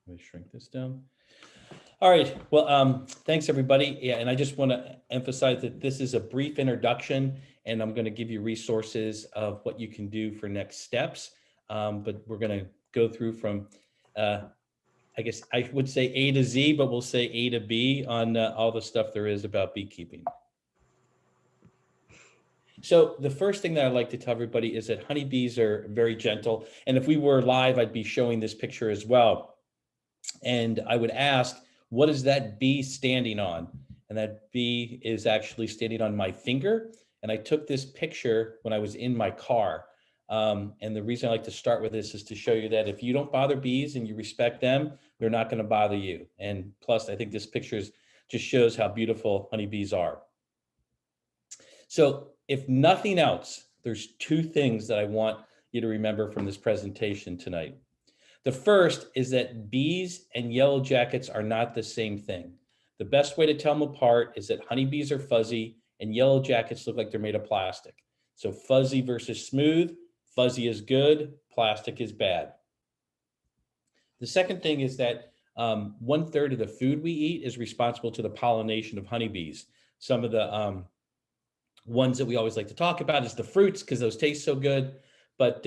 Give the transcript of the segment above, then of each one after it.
Let me shrink this down. All right. Well, thanks everybody. Yeah, and I just want to emphasize that this is a brief introduction, and I'm going to give you resources of what you can do for next steps. But we're going to go through from, I guess I would say A to Z, but we'll say A to B on all the stuff there is about beekeeping. So the first thing that I'd like to tell everybody is that honeybees are very gentle. And if we were live, I'd be showing this picture as well. And I would ask, what is that bee standing on? And that bee is actually standing on my finger. And I took this picture when I was in my car. And the reason I like to start with this is to show you that if you don't bother bees and you respect them, they're not going to bother you. And plus, I think this picture just shows how beautiful honeybees are. So if nothing else, there's two things that I want you to remember from this presentation tonight. The first is that bees and yellow jackets are not the same thing. The best way to tell them apart is that honeybees are fuzzy and yellow jackets look like they're made of plastic. So fuzzy versus smooth, fuzzy is good, plastic is bad. The second thing is that 1/3 of the food we eat is responsible to the pollination of honeybees. Some of the ones that we always like to talk about is the fruits because those taste so good. But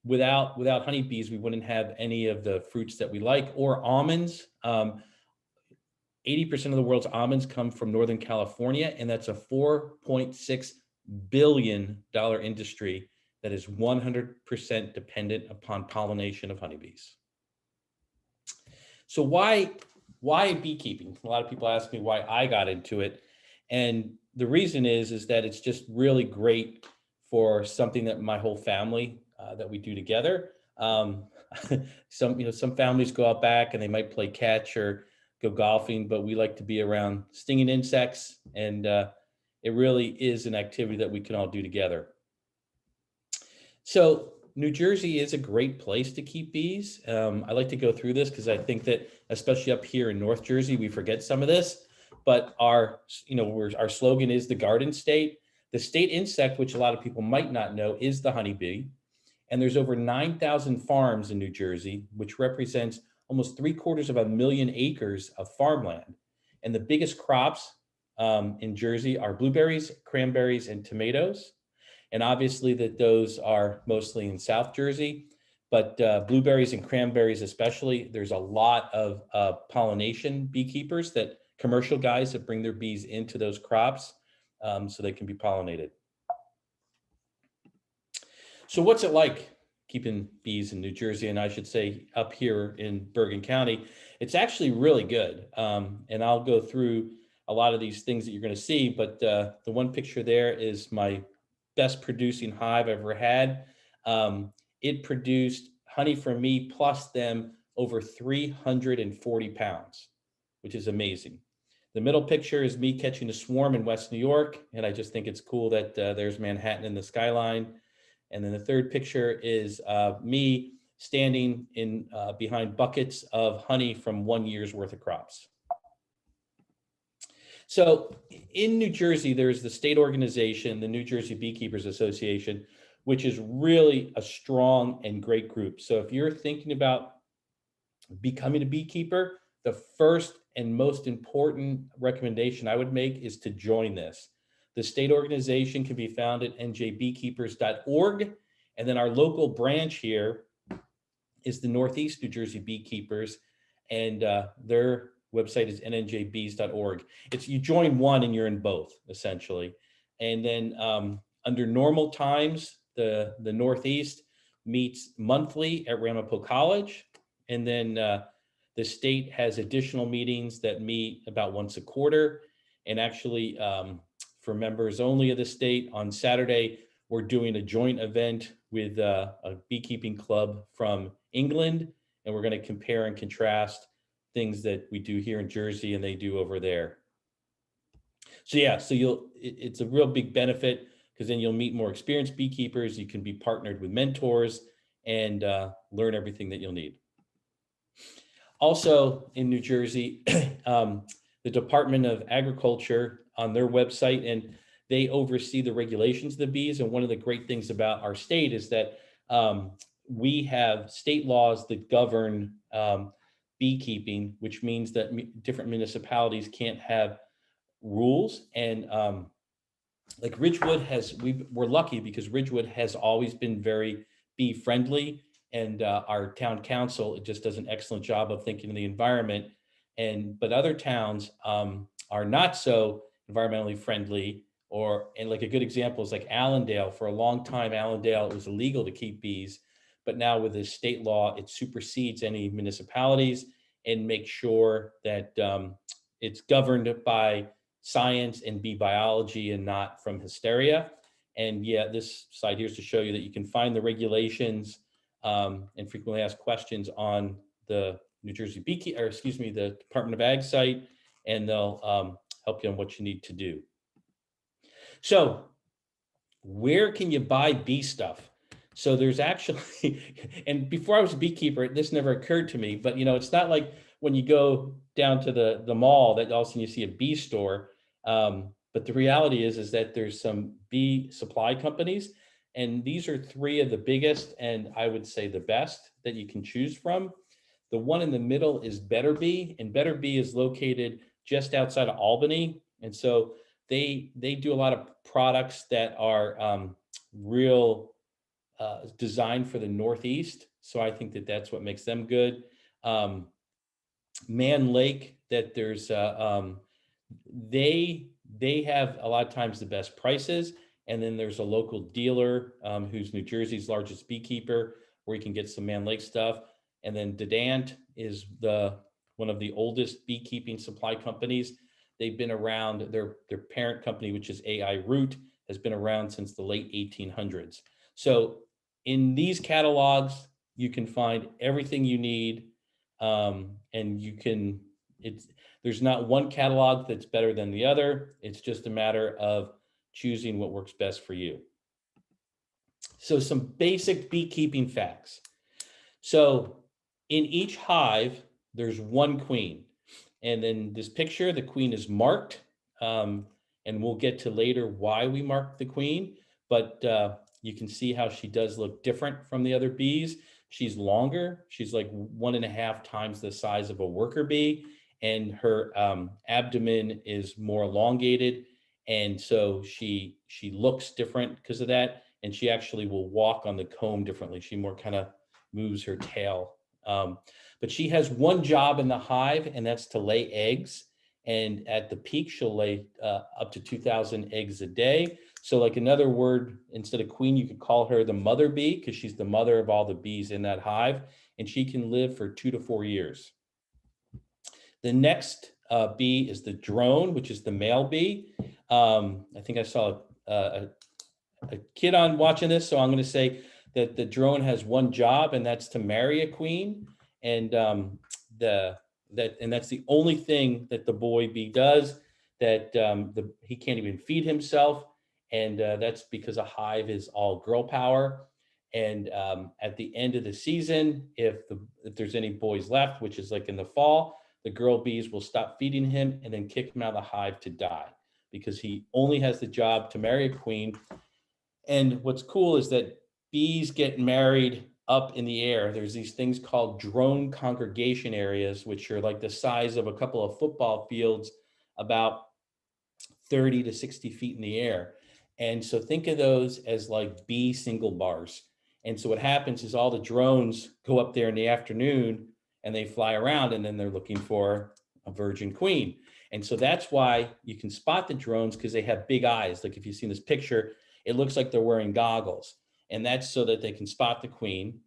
without honeybees, we wouldn't have any of the fruits that we like, or almonds. 80% of the world's almonds come from Northern California, and that's a $4.6 billion industry that is 100% dependent upon pollination of honeybees. So why beekeeping? A lot of people ask me why I got into it. And the reason is that it's just really great for something that my whole family that we do together. Some families go out back and they might play catch or go golfing, but we like to be around stinging insects, and it really is an activity that we can all do together. So New Jersey is a great place to keep bees. I like to go through this because I think that, especially up here in North Jersey, we forget some of this. But our slogan is the Garden State. The state insect, which a lot of people might not know, is the honeybee. And there's over 9,000 farms in New Jersey, which represents almost 750,000 acres of farmland. And the biggest crops in Jersey are blueberries, cranberries, and tomatoes. And obviously that those are mostly in South Jersey, but blueberries and cranberries especially, there's a lot of pollination beekeepers, that commercial guys that bring their bees into those crops so they can be pollinated. So what's it like keeping bees in New Jersey? And I should say up here in Bergen County, it's actually really good. And I'll go through a lot of these things that you're going to see, but the one picture there is my best producing hive I've ever had. It produced honey for me plus them over 340 pounds, which is amazing. The middle picture is me catching a swarm in West New York, and I just think it's cool that there's Manhattan in the skyline. And then the third picture is me standing in behind buckets of honey from 1 year's worth of crops. So in New Jersey, there's the state organization, the New Jersey Beekeepers Association, which is really a strong and great group. So if you're thinking about becoming a beekeeper, the first and most important recommendation I would make is to join this. The state organization can be found at njbeekeepers.org. And then our local branch here is the Northeast New Jersey Beekeepers, and their website is nnjbees.org. You join one and you're in both, essentially. And then under normal times, the Northeast meets monthly at Ramapo College. And then the state has additional meetings that meet about once a quarter. And actually, for members only of the state, on Saturday, we're doing a joint event with a beekeeping club from England. And we're going to compare and contrast things that we do here in Jersey and they do over there. So yeah, it's a real big benefit, because then you'll meet more experienced beekeepers. You can be partnered with mentors and learn everything that you'll need. Also in New Jersey, the Department of Agriculture on their website, and they oversee the regulations of the bees. And one of the great things about our state is that we have state laws that govern beekeeping, which means that different municipalities can't have rules. And like Ridgewood we're lucky because Ridgewood has always been very bee friendly, and our town council just does an excellent job of thinking of the environment. But other towns are not so environmentally friendly. And like a good example is like Allendale. For a long time, Allendale, it was illegal to keep bees, but now with the state law, it supersedes any municipalities and makes sure that it's governed by science and bee biology and not from hysteria. And yeah, this slide here is to show you that you can find the regulations and frequently asked questions on the New Jersey Beekeeper, or excuse me, the Department of Ag site, and they'll help you on what you need to do. So where can you buy bee stuff? So there's actually, and before I was a beekeeper, this never occurred to me, but it's not like when you go down to the mall that all of a sudden you see a bee store. But the reality is that there's some bee supply companies, and these are three of the biggest, and I would say the best that you can choose from. The one in the middle is Better Bee, and Better Bee is located just outside of Albany. And so they do a lot of products that are real designed for the Northeast. So I think that that's what makes them good. Man Lake, that there's they have a lot of times the best prices, and then there's a local dealer who's New Jersey's largest beekeeper, where you can get some Man Lake stuff. And then Dedant is one of the oldest beekeeping supply companies. They've been around. Their parent company, which is AI Root, has been around since the late 1800s. So in these catalogs, you can find everything you need, and there's not one catalog that's better than the other. It's just a matter of choosing what works best for you. So some basic beekeeping facts. So in each hive, there's one queen. And then this picture, the queen is marked. And we'll get to later why we mark the queen. But you can see how she does look different from the other bees. She's longer. She's like 1.5 times the size of a worker bee. And her abdomen is more elongated. And so she looks different because of that. And she actually will walk on the comb differently. She more kind of moves her tail. But she has one job in the hive, and that's to lay eggs. And at the peak, she'll lay up to 2,000 eggs a day. So like another word, instead of queen, you could call her the mother bee, because she's the mother of all the bees in that hive. And she can live for 2 to 4 years. The next bee is the drone, which is the male bee. I think I saw a kid on watching this, so I'm going to say that the drone has one job, and that's to marry a queen. And that's the only thing that the boy bee does. That he can't even feed himself, and that's because a hive is all girl power. And at the end of the season, if there's any boys left, which is like in the fall, the girl bees will stop feeding him and then kick him out of the hive to die, because he only has the job to marry a queen. And what's cool is that bees get married up in the air. There's these things called drone congregation areas, which are like the size of a couple of football fields, about 30 to 60 feet in the air. And so think of those as like bee single bars. And so what happens is all the drones go up there in the afternoon and they fly around, and then they're looking for a virgin queen. And so that's why you can spot the drones, because they have big eyes. Like if you see this picture, it looks like they're wearing goggles, and that's so that they can spot the queen.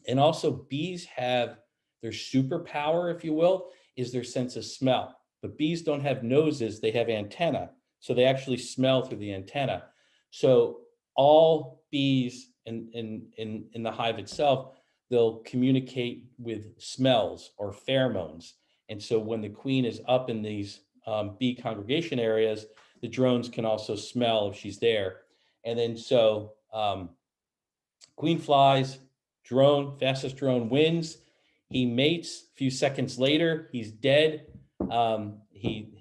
And also bees have their superpower, if you will, is their sense of smell. But bees don't have noses, they have antenna. So they actually smell through the antenna. So all bees in the hive itself, they'll communicate with smells or pheromones. And so when the queen is up in these bee congregation areas, the drones can also smell if she's there. And then so queen flies, drone, fastest drone wins. He mates. A few seconds later, he's dead.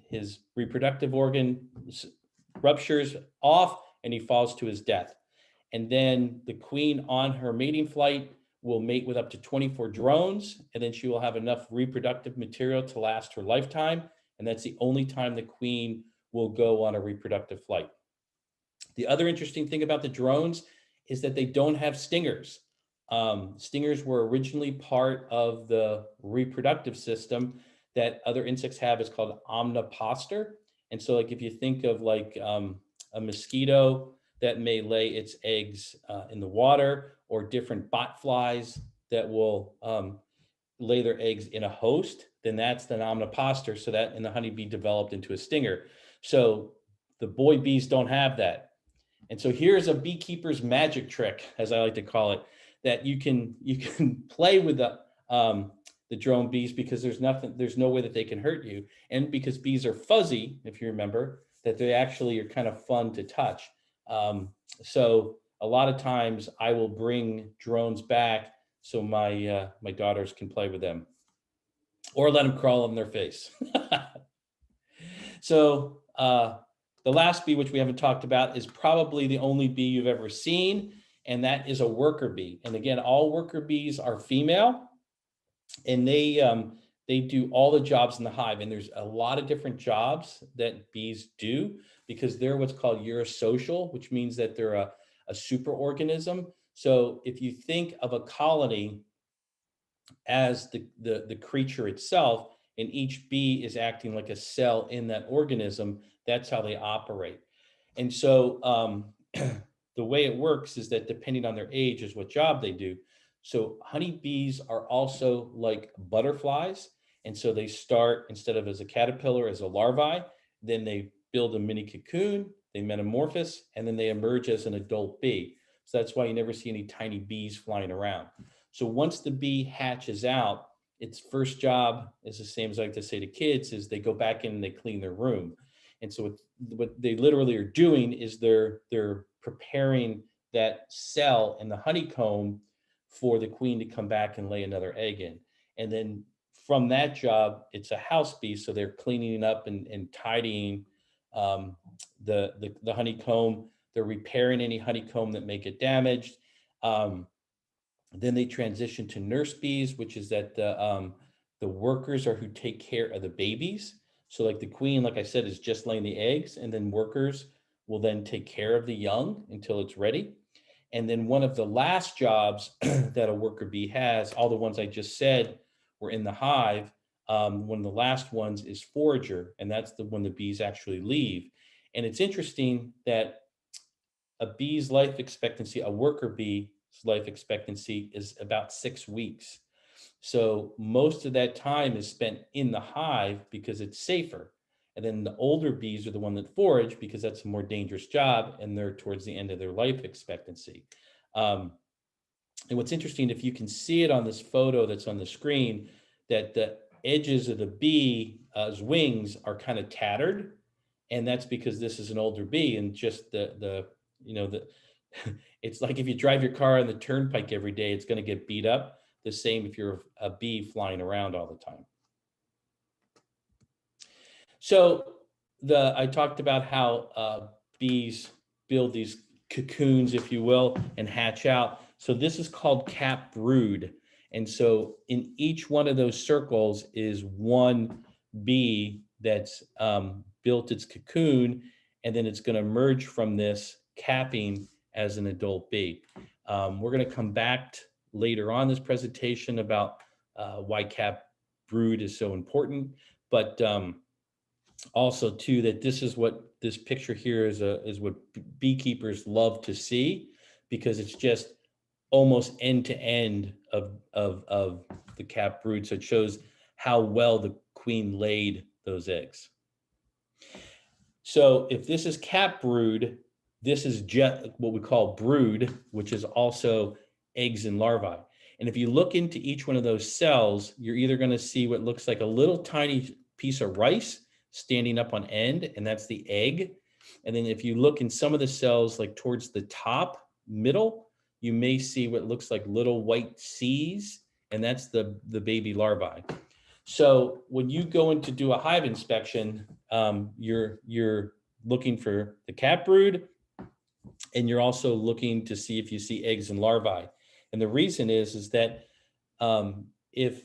His reproductive organ ruptures off, and he falls to his death. And then the queen, on her mating flight, will mate with up to 24 drones, and then she will have enough reproductive material to last her lifetime. And that's the only time the queen will go on a reproductive flight. The other interesting thing about the drones is that they don't have stingers. Stingers were originally part of the reproductive system that other insects have. It's called omniposter. And so like if you think of like a mosquito that may lay its eggs in the water, or different bot flies that will lay their eggs in a host, then that's the omniposter. So that, and the honeybee developed into a stinger. So the boy bees don't have that. And so here's a beekeeper's magic trick, as I like to call it, that you can play with the drone bees, because there's no way that they can hurt you. And because bees are fuzzy, if you remember, that they actually are kind of fun to touch. So a lot of times I will bring drones back so my daughters can play with them, or let them crawl on their face. So the last bee, which we haven't talked about, is probably the only bee you've ever seen, and that is a worker bee. And again, all worker bees are female, and they do all the jobs in the hive. And there's a lot of different jobs that bees do, because they're what's called eurosocial, which means that they're a superorganism. So if you think of a colony as the creature itself, and each bee is acting like a cell in that organism, that's how they operate. And so the way it works is that depending on their age is what job they do. So honeybees are also like butterflies. And so they start, instead of as a caterpillar, as a larvae, then they build a mini cocoon, they metamorphose, and then they emerge as an adult bee. So that's why you never see any tiny bees flying around. So once the bee hatches out, its first job is the same as I like to say to kids, is they go back in and they clean their room. And so what they literally are doing is they're preparing that cell in the honeycomb for the queen to come back and lay another egg in. And then from that job, it's a house bee. So they're cleaning up and tidying the honeycomb. They're repairing any honeycomb that may get damaged. Then they transition to nurse bees, which is that the workers are who take care of the babies. So like the queen, like I said, is just laying the eggs, and then workers will then take care of the young until it's ready. And then one of the last jobs that a worker bee has, all the ones I just said were in the hive. One of the last ones is forager, and that's when the bees actually leave. And it's interesting that a bee's life expectancy, a worker bee's life expectancy, is about 6 weeks. So most of that time is spent in the hive because it's safer. And then the older bees are the one that forage, because that's a more dangerous job, and they're towards the end of their life expectancy. And what's interesting, if you can see it on this photo that's on the screen, that the edges of the bee's wings are kind of tattered. And that's because this is an older bee, and just the it's like if you drive your car on the turnpike every day, it's going to get beat up. The same if you're a bee flying around all the time. So I talked about how bees build these cocoons, if you will, and hatch out. So this is called cap brood. And so in each one of those circles is one bee that's built its cocoon, and then it's going to emerge from this capping as an adult bee. We're going to come back later on this presentation about why cap brood is so important, but also too, that this is what this picture here is what beekeepers love to see, because it's just almost end to end of the cap brood. So it shows how well the queen laid those eggs. So if this is cap brood, this is just what we call brood, which is also eggs and larvae. And if you look into each one of those cells, you're either going to see what looks like a little tiny piece of rice standing up on end, and that's the egg. And then if you look in some of the cells, like towards the top middle, you may see what looks like little white C's, and that's the baby larvae. So when you go in to do a hive inspection, you're looking for the cap brood, and you're also looking to see if you see eggs and larvae. And the reason is that if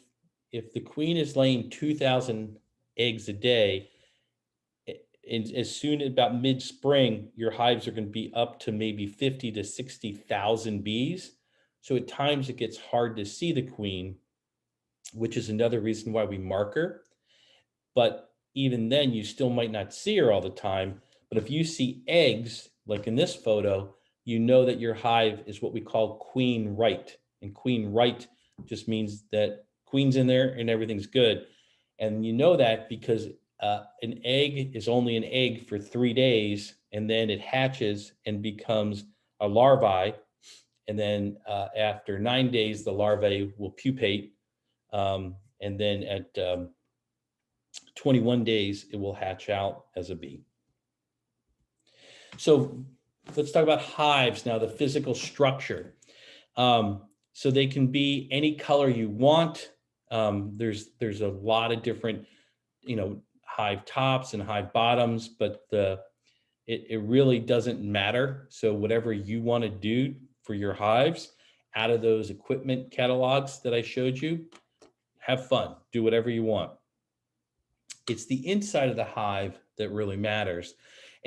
the queen is laying 2,000 eggs a day, as soon as about mid-spring, your hives are going to be up to maybe 50 to 60,000 bees. So at times it gets hard to see the queen, which is another reason why we mark her. But even then, you still might not see her all the time. But if you see eggs, like in this photo, you know that your hive is what we call queen right. And queen right just means that queen's in there and everything's good. And you know that because an egg is only an egg for 3 days, and then it hatches and becomes a larvae. And then after 9 days, the larvae will pupate. And then at 21 days, it will hatch out as a bee. So let's talk about hives now, the physical structure. So they can be any color you want. There's a lot of different, hive tops and hive bottoms, but it really doesn't matter. So whatever you want to do for your hives out of those equipment catalogs that I showed you, have fun, do whatever you want. It's the inside of the hive that really matters.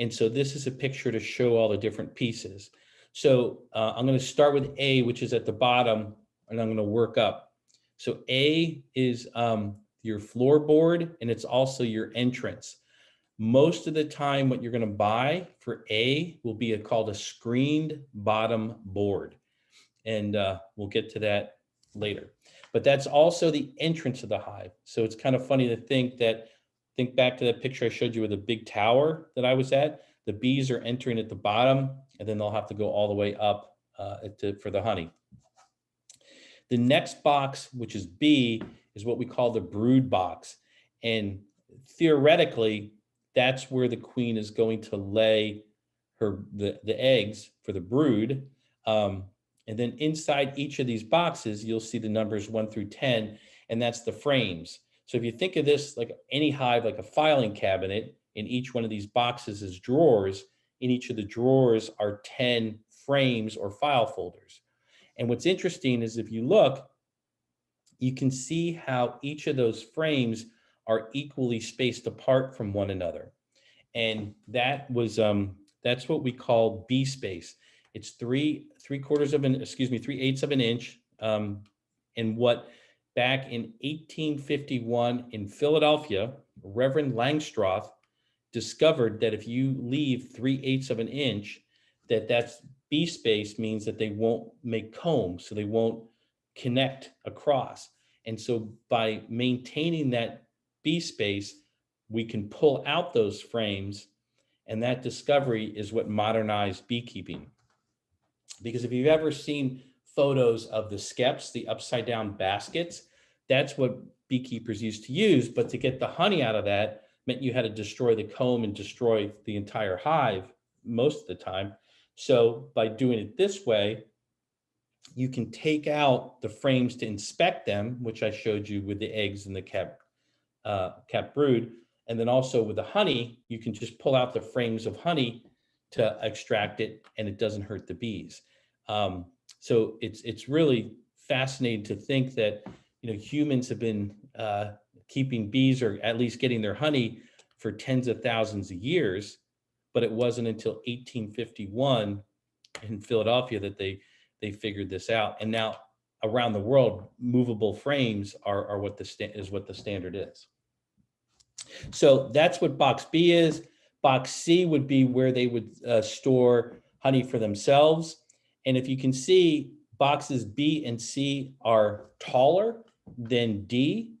And so this is a picture to show all the different pieces. So I'm going to start with A, which is at the bottom, and I'm going to work up. So A is your floorboard, and it's also your entrance. Most of the time, what you're going to buy for A will be called a screened bottom board. And we'll get to that later. But that's also the entrance of the hive. So it's kind of funny to think back to that picture I showed you with the big tower that I was at. The bees are entering at the bottom, and then they'll have to go all the way up for the honey. The next box, which is B, is what we call the brood box. And theoretically, that's where the queen is going to lay the eggs for the brood. And then inside each of these boxes, you'll see the numbers 1 through 10, and that's the frames. So if you think of this like any hive, like a filing cabinet, in each one of these boxes is drawers. In each of the drawers are 10 frames or file folders. And what's interesting is if you look, you can see how each of those frames are equally spaced apart from one another. And that's what we call bee space. It's 3/8 of an inch. And what back in 1851 in Philadelphia, Reverend Langstroth discovered that if you leave 3/8 of an inch, that's bee space means that they won't make combs, so they won't connect across. And so by maintaining that bee space, we can pull out those frames, and that discovery is what modernized beekeeping. Because if you've ever seen photos of the skeps, the upside down baskets, that's what beekeepers used to use. But to get the honey out of that meant you had to destroy the comb and destroy the entire hive most of the time. So by doing it this way, you can take out the frames to inspect them, which I showed you with the eggs and the capped brood. And then also with the honey, you can just pull out the frames of honey to extract it, and it doesn't hurt the bees. So it's really fascinating to think that humans have been keeping bees, or at least getting their honey, for tens of thousands of years, but it wasn't until 1851 in Philadelphia that they figured this out. And now around the world, movable frames are what the standard is. So that's what box B is. Box C would be where they would store honey for themselves. And if you can see, boxes B and C are taller than D.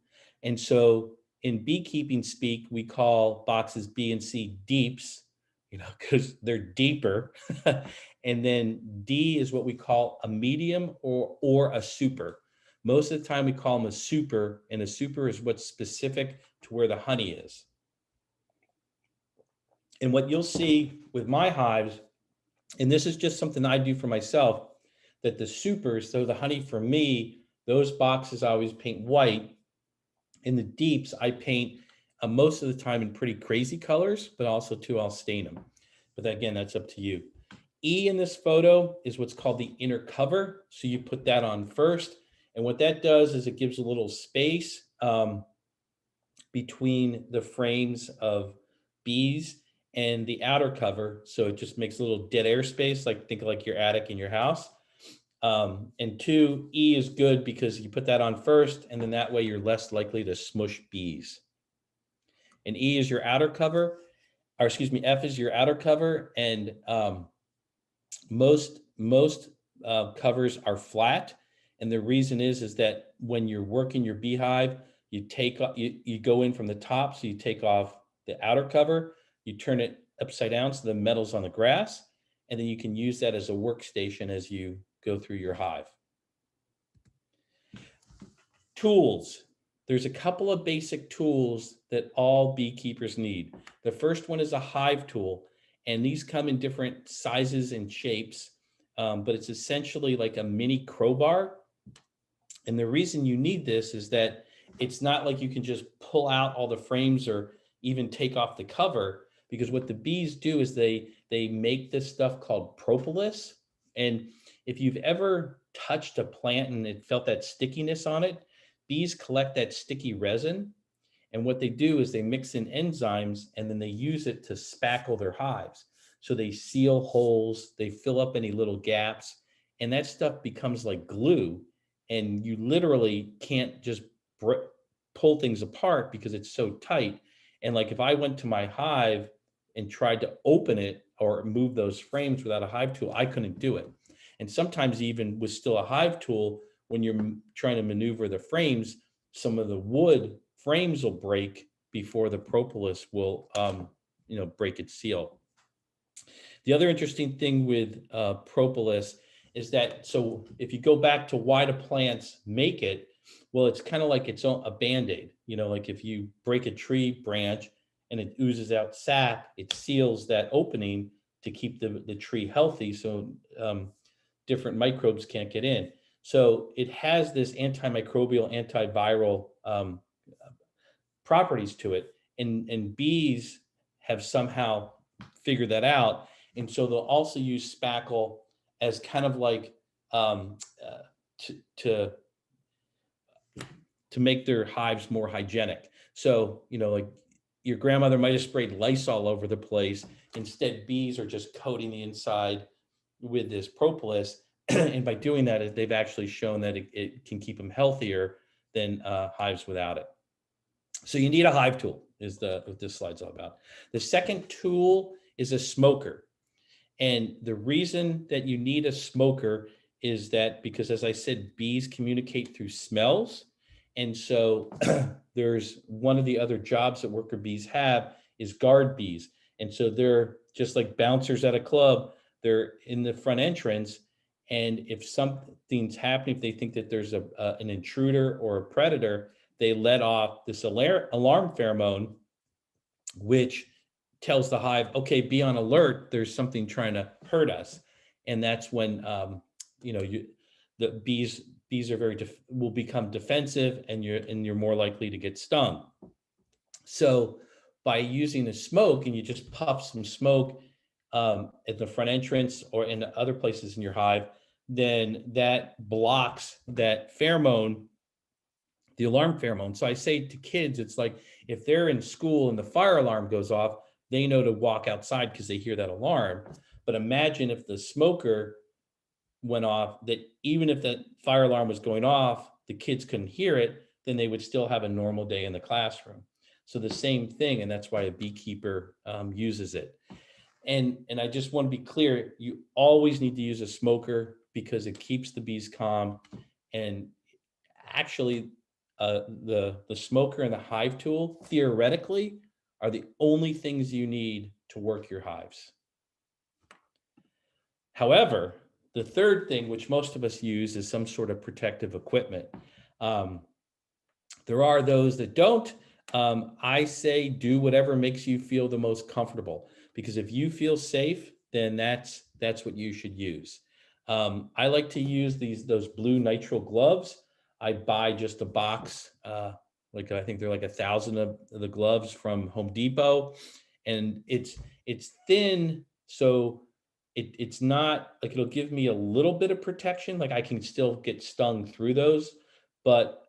And so in beekeeping speak, we call boxes B and C deeps, because they're deeper. And then D is what we call a medium or a super. Most of the time we call them a super, and a super is what's specific to where the honey is. And what you'll see with my hives, and this is just something I do for myself, that the supers, so the honey for me, those boxes I always paint white. In the deeps, I paint most of the time in pretty crazy colors, but also too, I'll stain them. But again, that's up to you. E in this photo is what's called the inner cover. So you put that on first. And what that does is it gives a little space between the frames of bees and the outer cover. So it just makes a little dead air space, like think like your attic in your house. And two, E is good because you put that on first, and then that way you're less likely to smush bees. And E is your outer cover, or excuse me, F is your outer cover, and most covers are flat, and the reason is that when you're working your beehive, you go in from the top, so you take off the outer cover, you turn it upside down so the metal's on the grass, and then you can use that as a workstation as you go through your hive. Tools. There's a couple of basic tools that all beekeepers need. The first one is a hive tool, and these come in different sizes and shapes, but it's essentially like a mini crowbar. And the reason you need this is that it's not like you can just pull out all the frames or even take off the cover, because what the bees do is they make this stuff called propolis. And if you've ever touched a plant and it felt that stickiness on it, bees collect that sticky resin. And what they do is they mix in enzymes and then they use it to spackle their hives. So they seal holes, they fill up any little gaps, and that stuff becomes like glue. And you literally can't just pull things apart because it's so tight. And like if I went to my hive and tried to open it or move those frames without a hive tool, I couldn't do it. And sometimes even with still a hive tool, when you're trying to maneuver the frames, some of the wood frames will break before the propolis will break its seal. The other interesting thing with propolis is that, so if you go back to why do plants make it, well, it's kind of like it's a Band-Aid. Like if you break a tree branch and it oozes out sap, it seals that opening to keep the tree healthy, so different microbes can't get in. So it has this antimicrobial, antiviral properties to it. And bees have somehow figured that out. And so they'll also use spackle as kind of like um, uh, to make their hives more hygienic. So, like your grandmother might have sprayed Lysol over the place. Instead, bees are just coating the inside with this propolis. And by doing that, they've actually shown that it can keep them healthier than hives without it. So you need a hive tool is what this slide's all about. The second tool is a smoker. And the reason that you need a smoker is that because, as I said, bees communicate through smells. And so there's one of the other jobs that worker bees have is guard bees. And so they're just like bouncers at a club. They're in the front entrance. And if something's happening, if they think that there's an intruder or a predator, they let off this alarm pheromone, which tells the hive, okay, be on alert. There's something trying to hurt us. And that's when, the bees are will become defensive, and you're more likely to get stung. So by using a smoke, and you just puff some smoke at the front entrance or in other places in your hive, then that blocks that pheromone, the alarm pheromone. So I say to kids, it's like if they're in school and the fire alarm goes off, they know to walk outside because they hear that alarm. But imagine if the smoker went off, that even if that fire alarm was going off, the kids couldn't hear it, then they would still have a normal day in the classroom. So the same thing, and that's why a beekeeper uses it. And I just want to be clear, you always need to use a smoker because it keeps the bees calm. And actually, the smoker and the hive tool theoretically are the only things you need to work your hives. However, the third thing, which most of us use, is some sort of protective equipment. There are those that don't. I say do whatever makes you feel the most comfortable, because if you feel safe, then that's what you should use. I like to use those blue nitrile gloves. I buy just a box, like I think they're like 1,000 of the gloves from Home Depot, and it's thin, so it's not like it'll give me a little bit of protection. Like I can still get stung through those, but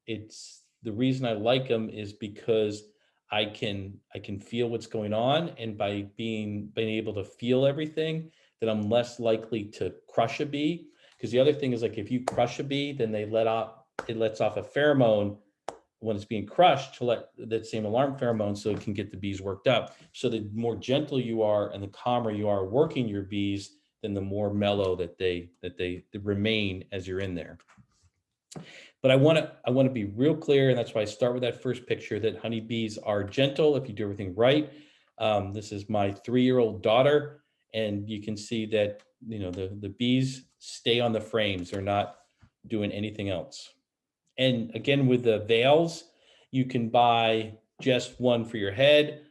it's the reason I like them is because I can feel what's going on, and by being able to feel everything, that I'm less likely to crush a bee. Because the other thing is like if you crush a bee, then it lets off a pheromone when it's being crushed to let that same alarm pheromone so it can get the bees worked up. So the more gentle you are and the calmer you are working your bees, then the more mellow that they remain as you're in there. But I want to be real clear, and that's why I start with that first picture, that honeybees are gentle if you do everything right. This is my 3-year-old daughter, and you can see that the bees stay on the frames. They're not doing anything else. And again, with the veils, you can buy just one for your head.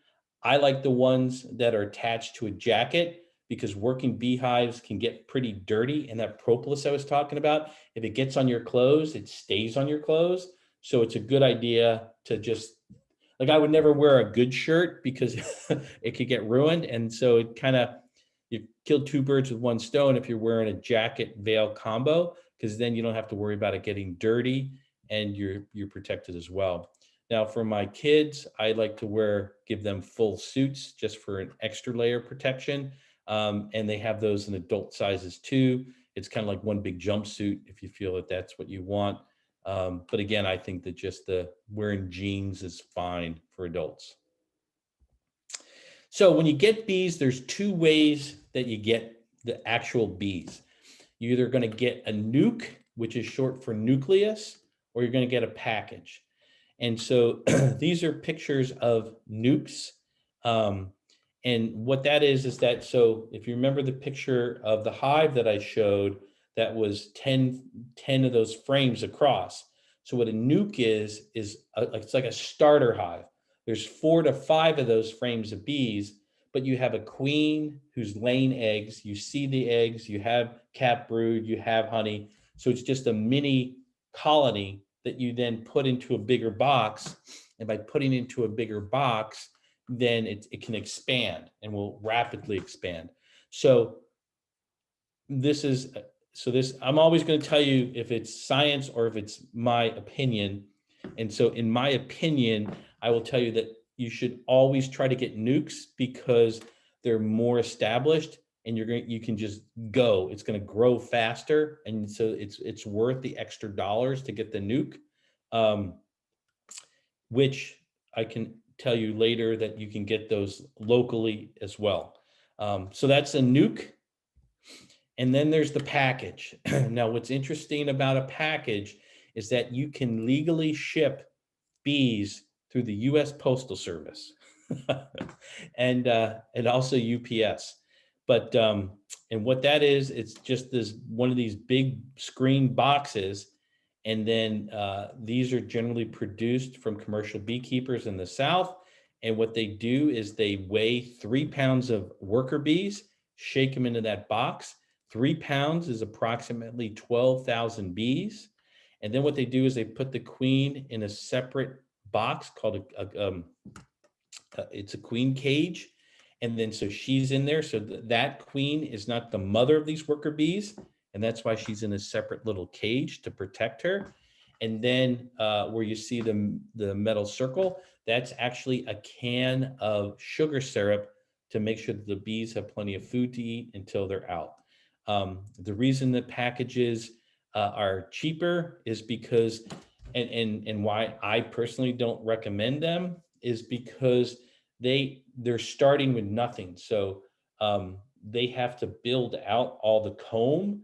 I like the ones that are attached to a jacket because working beehives can get pretty dirty. And that propolis I was talking about, if it gets on your clothes, it stays on your clothes. So it's a good idea to just, like, I would never wear a good shirt because it could get ruined. And so it kind of, you kill two birds with one stone if you're wearing a jacket veil combo, because then you don't have to worry about it getting dirty and you're protected as well. Now, for my kids, I like to give them full suits just for an extra layer of protection. And they have those in adult sizes too. It's kind of like one big jumpsuit if you feel that that's what you want. But again, I think that just the wearing jeans is fine for adults. So when you get bees, there's two ways that you get the actual bees. You're either going to get a nuke, which is short for nucleus, or you're going to get a package. And so these are pictures of nukes. And what that is that, so if you remember the picture of the hive that I showed, that was 10 of those frames across. So what a nuke is it's like a starter hive. There's 4 to 5 of those frames of bees, but you have a queen who's laying eggs. You see the eggs, you have capped brood, you have honey. So it's just a mini colony that you then put into a bigger box. And by putting into a bigger box, then it can expand and will rapidly expand. So I'm always going to tell you if it's science or if it's my opinion. And so in my opinion, I will tell you that you should always try to get nukes because they're more established and you can just go. It's going to grow faster, and so it's worth the extra dollars to get the nuke, which I can tell you later that you can get those locally as well. So that's a nuke. And then there's the package. Now, what's interesting about a package is that you can legally ship bees through the U.S. Postal Service and also UPS. But and what that is, it's just this one of these big screen boxes, and then these are generally produced from commercial beekeepers in the South. And what they do is they weigh 3 pounds of worker bees, shake them into that box. 3 pounds is approximately 12,000 bees. And then what they do is they put the queen in a separate box called it's a queen cage. And then so she's in there. So that queen is not the mother of these worker bees. And that's why she's in a separate little cage to protect her. And then where you see the metal circle, that's actually a can of sugar syrup to make sure that the bees have plenty of food to eat until they're out. The reason that packages are cheaper is because, and why I personally don't recommend them is because they're starting with nothing. So they have to build out all the comb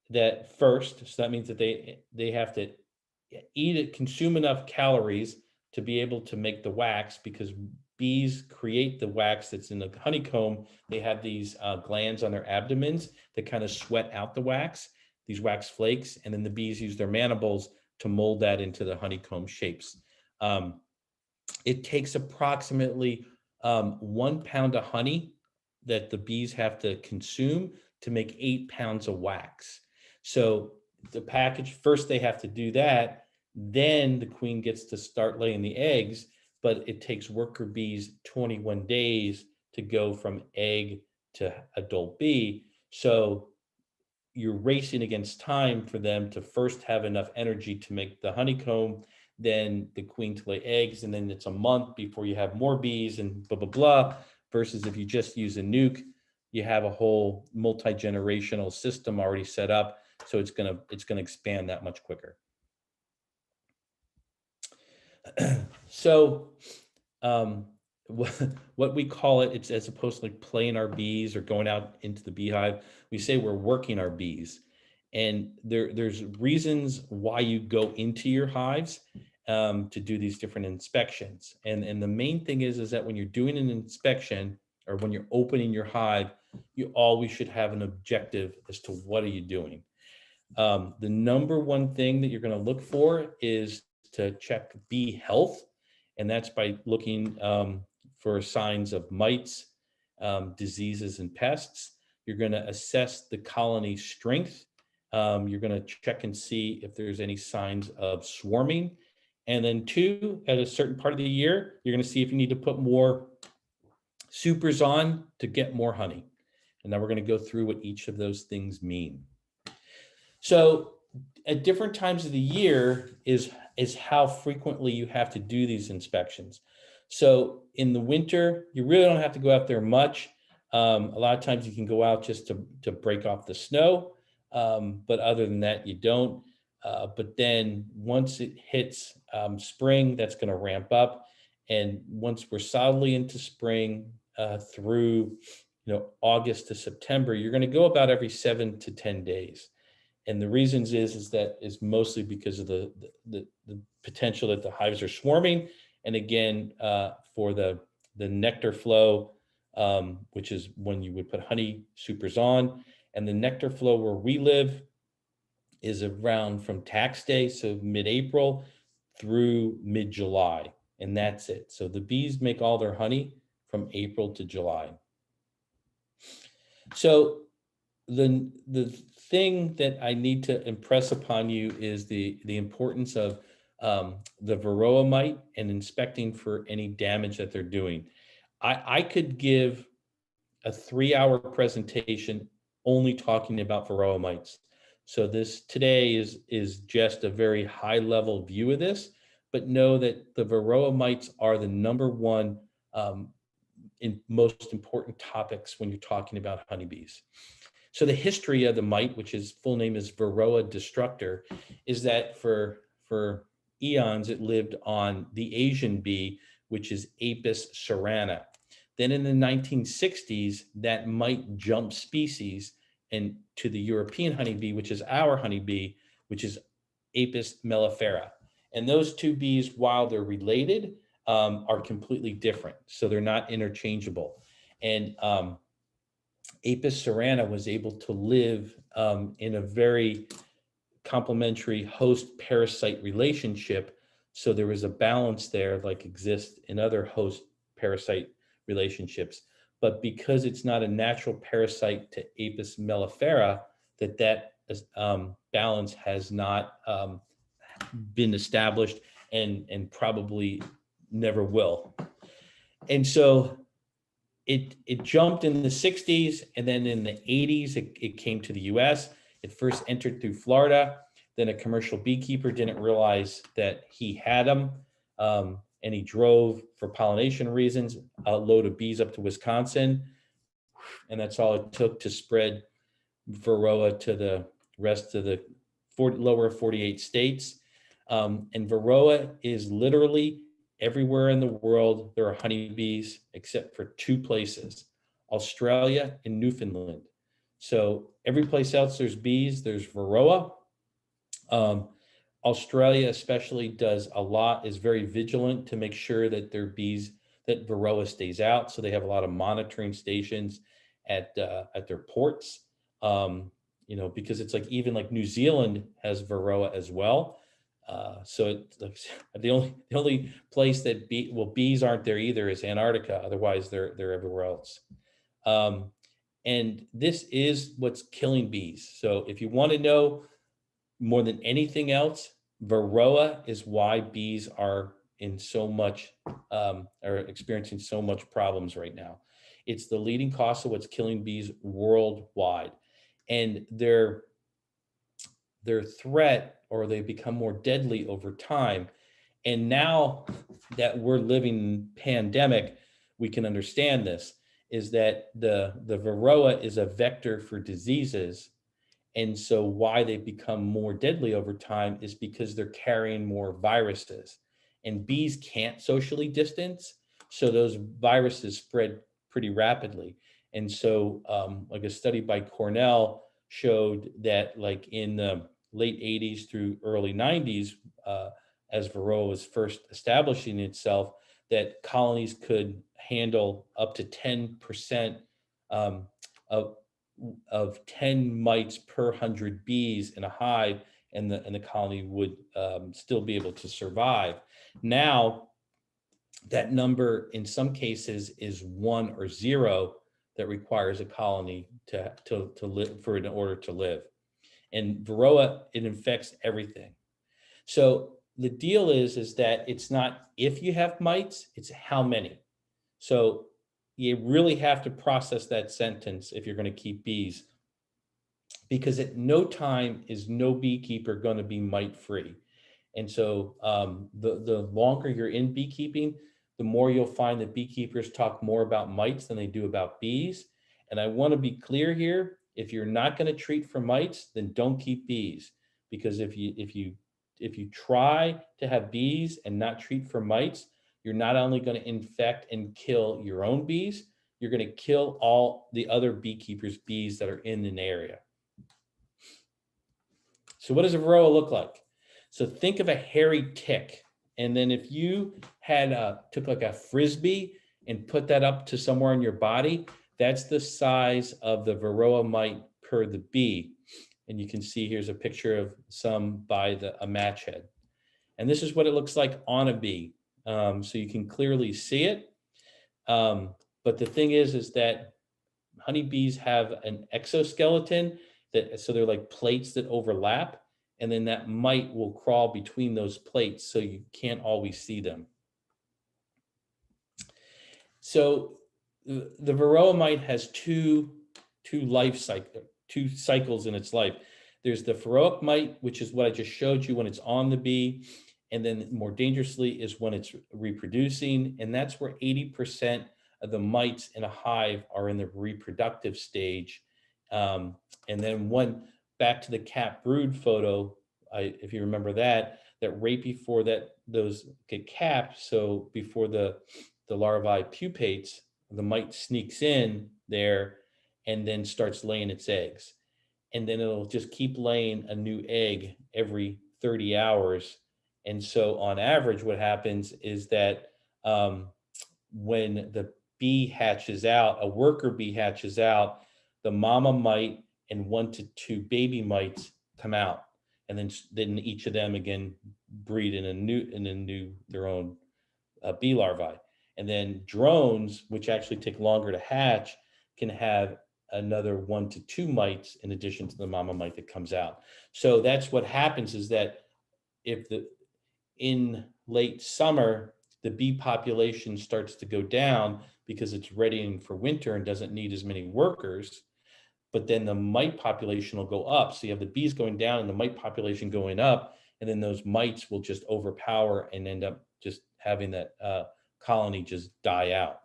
that first. So that means that they have to consume enough calories to be able to make the wax, because bees create the wax that's in the honeycomb. They have these glands on their abdomens that kind of sweat out the wax, these wax flakes, and then the bees use their mandibles to mold that into the honeycomb shapes. It takes approximately 1 pound of honey that the bees have to consume to make 8 pounds of wax. So the package, first they have to do that, then the queen gets to start laying the eggs, but it takes worker bees 21 days to go from egg to adult bee. So you're racing against time for them to first have enough energy to make the honeycomb, then the queen to lay eggs, and then it's a month before you have more bees and blah, blah, blah. Versus if you just use a nuke, you have a whole multi-generational system already set up. So it's gonna expand that much quicker. So what we call it, it's as opposed to like playing our bees or going out into the beehive, we say we're working our bees. And there's reasons why you go into your hives to do these different inspections. And the main thing is that when you're doing an inspection or when you're opening your hive, you always should have an objective as to what are you doing. The number one thing that you're going to look for is to check bee health, and that's by looking for signs of mites, diseases, and pests. You're going to assess the colony strength. You're going to check and see if there's any signs of swarming. And then two, at a certain part of the year, you're going to see if you need to put more supers on to get more honey. And now we're going to go through what each of those things mean. So at different times of the year is how frequently you have to do these inspections. So in the winter, you really don't have to go out there much. A lot of times you can go out just to break off the snow. But other than that, you don't. But then once it hits spring, that's going to ramp up. And once we're solidly into spring through August to September, you're going to go about every 7 to 10 days. And the reasons is mostly because of the potential that the hives are swarming. And again, for the nectar flow, which is when you would put honey supers on. And the nectar flow where we live is around from tax day, so mid-April through mid-July. And that's it. So the bees make all their honey from April to July. So the thing that I need to impress upon you is the importance of the varroa mite and inspecting for any damage that they're doing. I could give a 3-hour presentation only talking about varroa mites. So this today is just a very high level view of this, but know that the varroa mites are the number one in most important topics when you're talking about honeybees. So the history of the mite, which is full name is Varroa destructor, is that for eons it lived on the Asian bee, which is Apis cerana. Then in the 1960s, that mite jumped species and to the European honeybee, which is our honeybee, which is Apis mellifera. And those two bees, while they're related, are completely different. So they're not interchangeable. And Apis cerana was able to live in a very complementary host-parasite relationship. So there was a balance there like exists in other host-parasite relationships. But because it's not a natural parasite to Apis mellifera, that balance has not been established and probably never will. And so it jumped in the 60s, and then in the 80s, it came to the US. It first entered through Florida. Then a commercial beekeeper didn't realize that he had them, and he drove, for pollination reasons, a load of bees up to Wisconsin. And that's all it took to spread Varroa to the rest of the lower 48 states. And Varroa is literally everywhere in the world. There are honeybees except for 2 places, Australia and Newfoundland. So every place else there's bees, there's Varroa. Australia especially does a lot, is very vigilant to make sure that their bees, that Varroa stays out. So they have a lot of monitoring stations at their ports, because it's like even like New Zealand has Varroa as well. So it's like the only place that bees aren't there either is Antarctica. Otherwise, they're everywhere else. And this is what's killing bees. So if you want to know more than anything else, Varroa is why bees are in so much are experiencing so much problems right now. It's the leading cause of what's killing bees worldwide. And their threat, or they become more deadly over time. And now that we're living in pandemic, we can understand this, is that the varroa is a vector for diseases. And so why they become more deadly over time is because they're carrying more viruses. And bees can't socially distance, so those viruses spread pretty rapidly. And so like a study by Cornell showed that like in the late 80s through early 90s, as varroa was first establishing itself, that colonies could handle up to 10% um, of 10 mites per 100 bees in a hive, and the colony would still be able to survive. Now, that number in some cases is 1 or 0 that requires a colony to live, for in order to live. And varroa, it infects everything. So the deal is that it's not if you have mites, it's how many. So you really have to process that sentence if you're going to keep bees, because at no time is no beekeeper going to be mite free. And so the longer you're in beekeeping, the more you'll find that beekeepers talk more about mites than they do about bees. And I want to be clear here: if you're not going to treat for mites, then don't keep bees, because if you try to have bees and not treat for mites, you're not only going to infect and kill your own bees, you're going to kill all the other beekeepers' bees that are in an area. So what does a varroa look like? So think of a hairy tick. And then if you took like a Frisbee and put that up to somewhere in your body, that's the size of the varroa mite per the bee. And you can see here's a picture of some by a match head. And this is what it looks like on a bee. So you can clearly see it. But the thing is that honeybees have an exoskeleton so they're like plates that overlap, and then that mite will crawl between those plates, so you can't always see them. So the varroa mite has two cycles in its life. There's the varroic mite, which is what I just showed you when it's on the bee, and then more dangerously is when it's reproducing, and that's where 80% of the mites in a hive are in the reproductive stage. And then back to the cap brood photo, if you remember that right before those get capped, so before the larvae pupates, the mite sneaks in there and then starts laying its eggs. And then it'll just keep laying a new egg every 30 hours. And so on average, what happens is that when the bee hatches out, a worker bee hatches out, the mama mite and 1 to 2 baby mites come out. And then each of them again breed in a new their own bee larvae. And then drones, which actually take longer to hatch, can have another 1 to 2 mites in addition to the mama mite that comes out. So that's what happens, is that in late summer, the bee population starts to go down because it's readying for winter and doesn't need as many workers. But then the mite population will go up. So you have the bees going down and the mite population going up, and then those mites will just overpower and end up just having that colony just die out.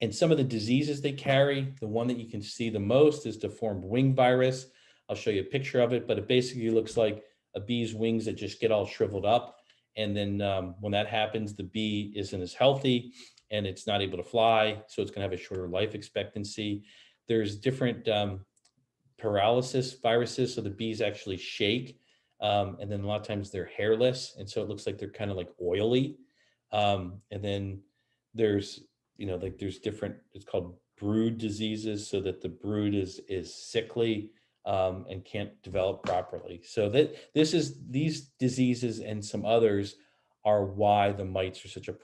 And some of the diseases they carry, the one that you can see the most is deformed wing virus. I'll show you a picture of it, but it basically looks like a bee's wings that just get all shriveled up. And then when that happens, the bee isn't as healthy and it's not able to fly. So it's going to have a shorter life expectancy. There's different paralysis viruses. So the bees actually shake. And then a lot of times they're hairless. And so it looks like they're kind of like oily. And then there's there's different, it's called brood diseases, so that the brood is sickly and can't develop properly. So these diseases and some others are why the mites are such a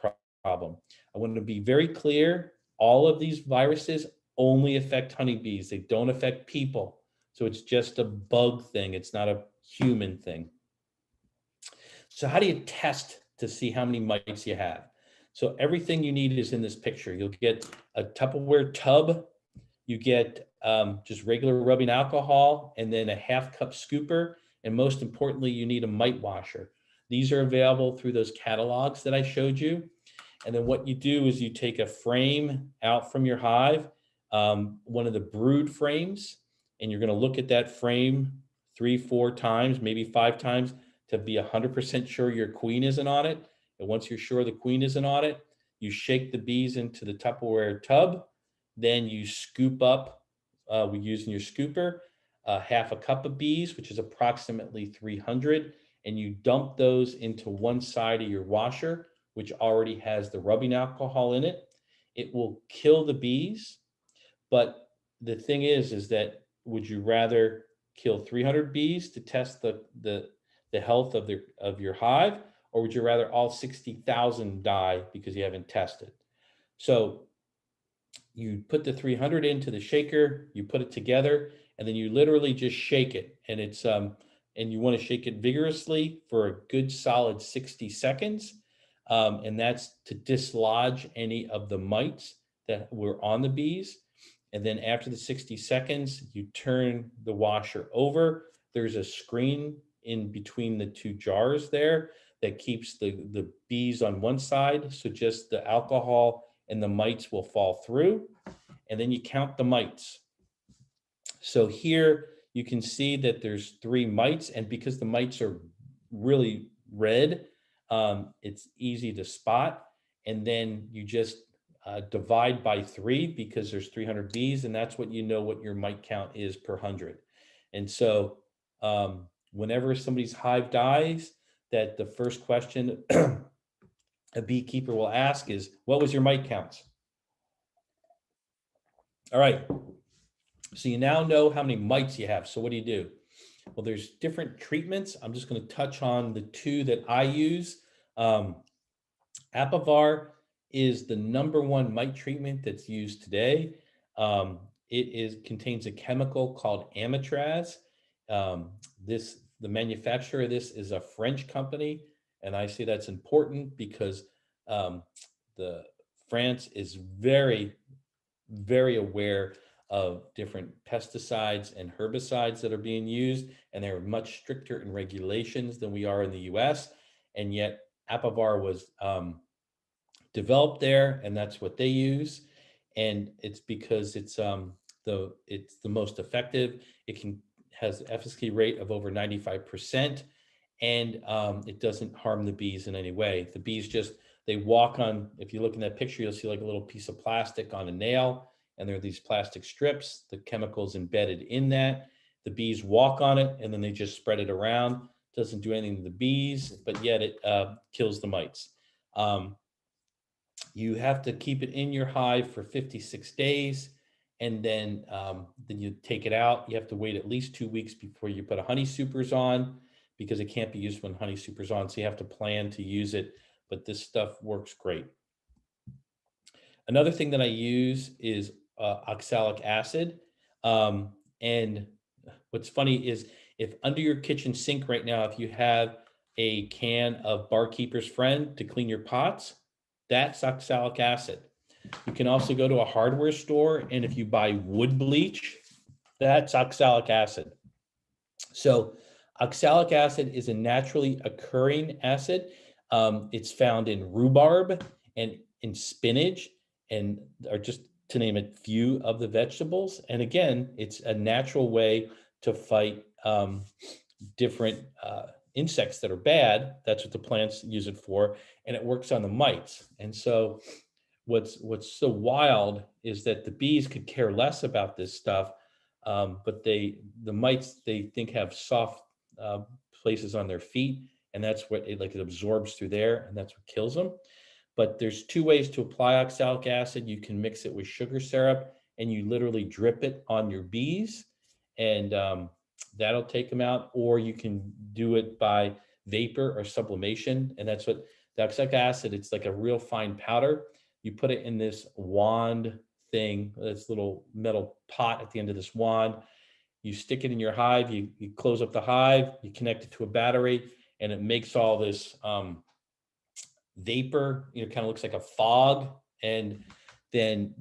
problem. I want to be very clear: all of these viruses only affect honeybees. They don't affect people. So it's just a bug thing. It's not a human thing. So how do you test to see how many mites you have? So everything you need is in this picture. You'll get a Tupperware tub, you get just regular rubbing alcohol, and then a half cup scooper. And most importantly, you need a mite washer. These are available through those catalogs that I showed you. And then what you do is you take a frame out from your hive, one of the brood frames, and you're going to look at that frame 3, 4 times, maybe 5 times to be 100% sure your queen isn't on it. And once you're sure the queen isn't on it, you shake the bees into the Tupperware tub. Then you scoop up, using your scooper, half a cup of bees, which is approximately 300, and you dump those into one side of your washer, which already has the rubbing alcohol in it. It will kill the bees, but the thing is that would you rather kill 300 bees to test the health of your hive, or would you rather all 60,000 die because you haven't tested? So you put the 300 into the shaker, you put it together, and then you literally just shake it. And and you want to shake it vigorously for a good solid 60 seconds. And that's to dislodge any of the mites that were on the bees. And then after the 60 seconds, you turn the washer over. There's a screen in between the two jars there that keeps the bees on one side. So just the alcohol and the mites will fall through. And then you count the mites. So here you can see that there's 3 mites, and because the mites are really red, it's easy to spot. And then you just divide by 3 because there's 300 bees, and that's what you know what your mite count is per 100. And so whenever somebody's hive dies, that the first question a beekeeper will ask is, what was your mite counts? All right. So you now know how many mites you have. So what do? Well, there's different treatments. I'm just going to touch on the 2 that I use. Apivar is the #1 mite treatment that's used today. It contains a chemical called amitraz. The manufacturer of this is a French company, and I say that's important because the France is very, very aware of different pesticides and herbicides that are being used, and they're much stricter in regulations than we are in the US. And yet Apivar was developed there, and that's what they use. And it's because it's the most effective. Has efficacy rate of over 95%, and it doesn't harm the bees in any way. The bees they walk on, if you look in that picture, you'll see like a little piece of plastic on a nail, and there are these plastic strips, the chemicals embedded in that. The bees walk on it, and then they just spread it around. Doesn't do anything to the bees, but yet it kills the mites. You have to keep it in your hive for 56 days, and then you take it out. You have to wait at least 2 weeks before you put a honey supers on, because it can't be used when honey supers on. So you have to plan to use it, but this stuff works great. Another thing that I use is oxalic acid. And what's funny is, if under your kitchen sink right now, if you have a can of Barkeeper's Friend to clean your pots, that's oxalic acid. You can also go to a hardware store, and if you buy wood bleach, that's oxalic acid. So oxalic acid is a naturally occurring acid. It's found in rhubarb and in spinach, and are just to name a few of the vegetables. And again, it's a natural way to fight different insects that are bad. That's what the plants use it for, and it works on the mites. And so what's so wild is that the bees could care less about this stuff, but the mites, they think, have soft places on their feet, and that's what it absorbs through there, and that's what kills them. But there's 2 ways to apply oxalic acid. You can mix it with sugar syrup, and you literally drip it on your bees, and that'll take them out. Or you can do it by vapor or sublimation, and that's what the oxalic acid. It's like a real fine powder. You put it in this wand thing, this little metal pot at the end of this wand. You stick it in your hive. You close up the hive. You connect it to a battery, and it makes all this vapor, kind of looks like a fog. And then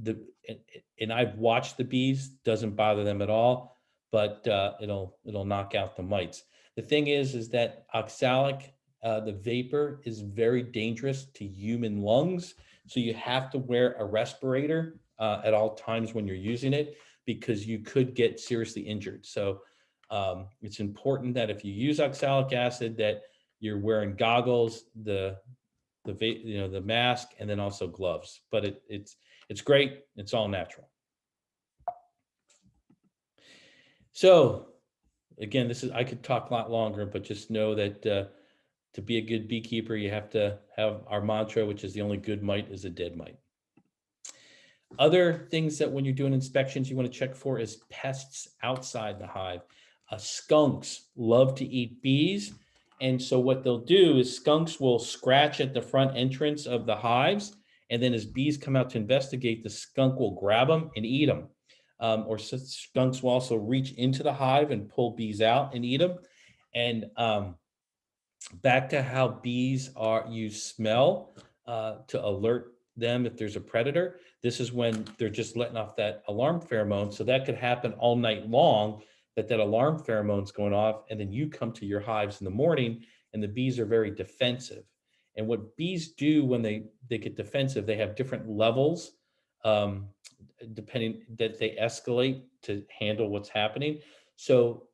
and I've watched the bees, doesn't bother them at all, but it'll knock out the mites. The thing is that oxalic, the vapor is very dangerous to human lungs. So you have to wear a respirator at all times when you're using it, because you could get seriously injured. So it's important that if you use oxalic acid, that you're wearing goggles, the mask, and then also gloves. But it's great. It's all natural. So again, I could talk a lot longer, but just know that to be a good beekeeper, you have to have our mantra, which is the only good mite is a dead mite. Other things that when you're doing inspections, you want to check for is pests outside the hive. Skunks love to eat bees. And so what they'll do is skunks will scratch at the front entrance of the hives. And then as bees come out to investigate, the skunk will grab them and eat them. Or skunks will also reach into the hive and pull bees out and eat them. And back to how bees use smell to alert them if there's a predator. This is when they're just letting off that alarm pheromone. So that could happen all night long, that alarm pheromone's going off, and then you come to your hives in the morning and the bees are very defensive. And what bees do when they get defensive, they have different levels, depending, that they escalate to handle what's happening. So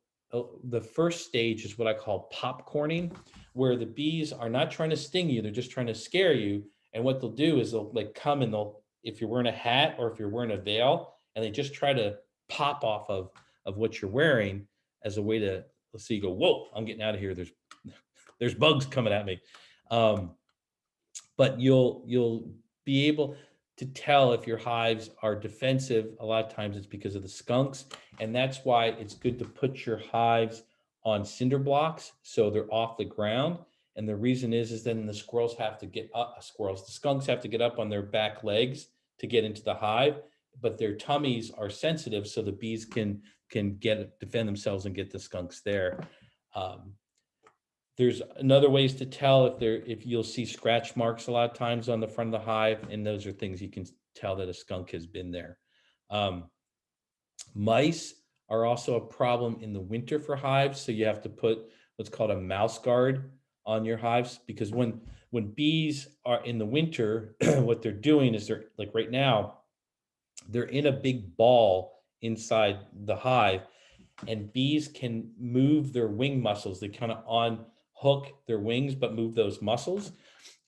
the first stage is what I call popcorning, where the bees are not trying to sting you, they're just trying to scare you. And what they'll do is they'll like come and if you're wearing a hat or if you're wearing a veil, and they just try to pop off of what you're wearing as a way to, let's see, you go, whoa, I'm getting out of here. There's bugs coming at me. But you'll be able to tell if your hives are defensive. A lot of times it's because of the skunks. And that's why it's good to put your hives on cinder blocks so they're off the ground. And the reason is then the skunks have to get up on their back legs to get into the hive, but their tummies are sensitive, so the bees can defend themselves and get the skunks there. There's another ways to tell if you'll see scratch marks a lot of times on the front of the hive, and those are things you can tell that a skunk has been there. Mice are also a problem in the winter for hives, so you have to put what's called a mouse guard on your hives, because when bees are in the winter, what they're doing is they're like right now, they're in a big ball inside the hive, and bees can move their wing muscles. They kind of unhook their wings, but move those muscles.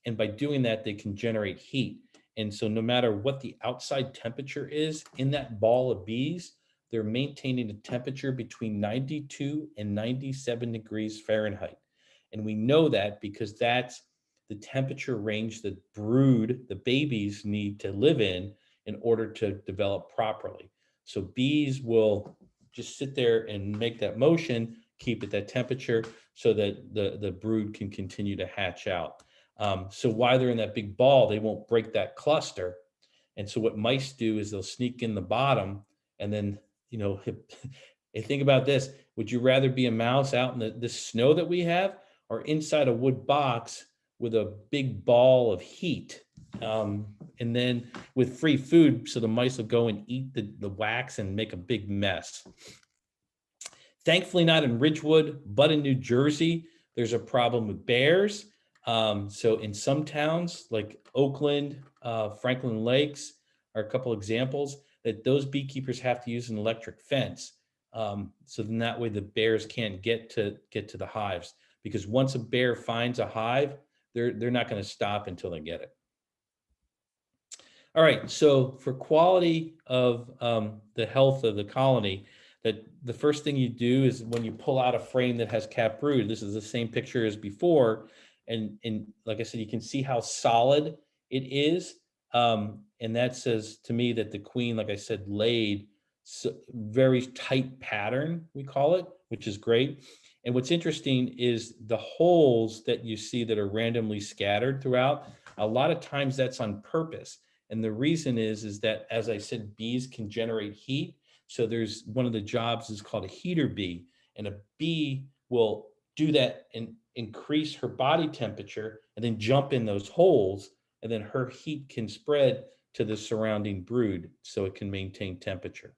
And by doing that, they can generate heat. And so no matter what the outside temperature is in that ball of bees, they're maintaining a temperature between 92 and 97 degrees Fahrenheit. And we know that because that's the temperature range that the babies need to live in order to develop properly. So bees will just sit there and make that motion, keep it that temperature so that the brood can continue to hatch out. So while they're in that big ball, they won't break that cluster. And so what mice do is they'll sneak in the bottom, and then, think about this. Would you rather be a mouse out in the snow that we have, or inside a wood box with a big ball of heat? And then with free food, so the mice will go and eat the wax and make a big mess. Thankfully not in Ridgewood, but in New Jersey, there's a problem with bears. So in some towns like Oakland, Franklin Lakes are a couple examples that those beekeepers have to use an electric fence. So then that way the bears can't get to the hives, because once a bear finds a hive, they're not going to stop until they get it. All right, so for quality of the health of the colony, that the first thing you do is when you pull out a frame that has capped brood, this is the same picture as before, and like I said, you can see how solid it is, and that says to me that the queen, like I said, laid very tight pattern, we call it, which is great. And what's interesting is the holes that you see that are randomly scattered throughout, a lot of times that's on purpose. And the reason is that, as I said, bees can generate heat. So there's one of the jobs is called a heater bee, and a bee will do that increase her body temperature and then jump in those holes, and then her heat can spread to the surrounding brood so it can maintain temperature.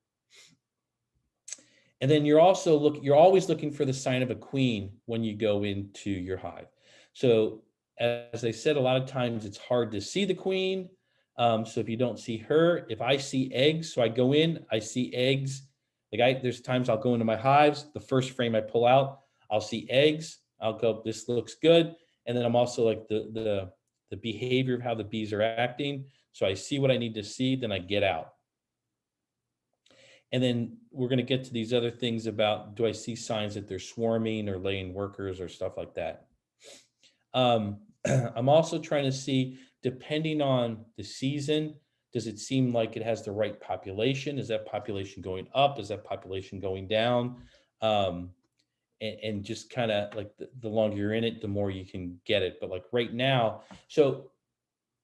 And then you're always looking for the sign of a queen when you go into your hive. So as I said, a lot of times it's hard to see the queen. So if you don't see her, if I see eggs, so I go in, I see eggs. There's times I'll go into my hives, the first frame I pull out, I'll see eggs. I'll go, this looks good. And then I'm also like the behavior of how the bees are acting. So I see what I need to see, then I get out. And then we're going to get to these other things about, do I see signs that they're swarming or laying workers or stuff like that? I'm also trying to see, depending on the season, does it seem like it has the right population? Is that population going up? Is that population going down? And just kind of like the longer you're in it, the more you can get it. But like right now, so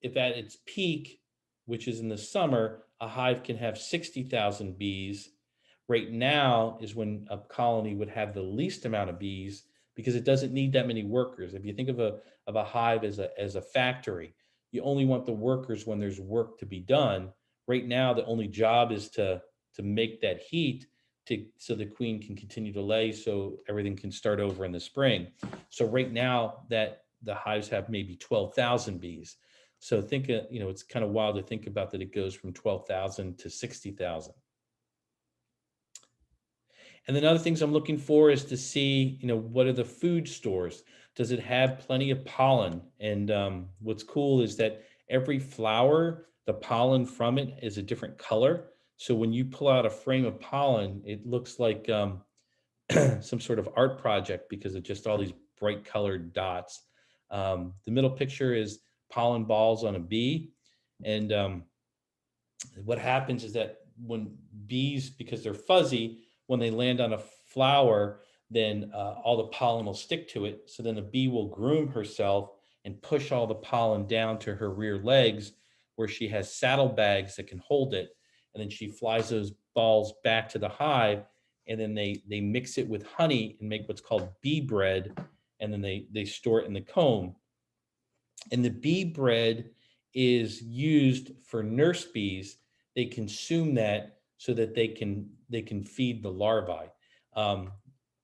if at its peak, which is in the summer, a hive can have 60,000 bees. Right now is when a colony would have the least amount of bees because it doesn't need that many workers. If you think of a hive as a factory, you only want the workers when there's work to be done. Right now, the only job is to make that heat so the queen can continue to lay, so everything can start over in the spring. So right now that the hives have maybe 12,000 bees. So think, it's kind of wild to think about that it goes from 12,000 to 60,000. And then other things I'm looking for is to see, what are the food stores? Does it have plenty of pollen? And what's cool is that every flower, the pollen from it is a different color. So when you pull out a frame of pollen, it looks like some sort of art project because of just all these bright colored dots. The middle picture is pollen balls on a bee. And what happens is that when bees, because they're fuzzy, when they land on a flower, then all the pollen will stick to it. So then the bee will groom herself and push all the pollen down to her rear legs, where she has saddlebags that can hold it. And then she flies those balls back to the hive, and then they mix it with honey and make what's called bee bread. And then they store it in the comb. And the bee bread is used for nurse bees. They consume that so that they can feed the larvae.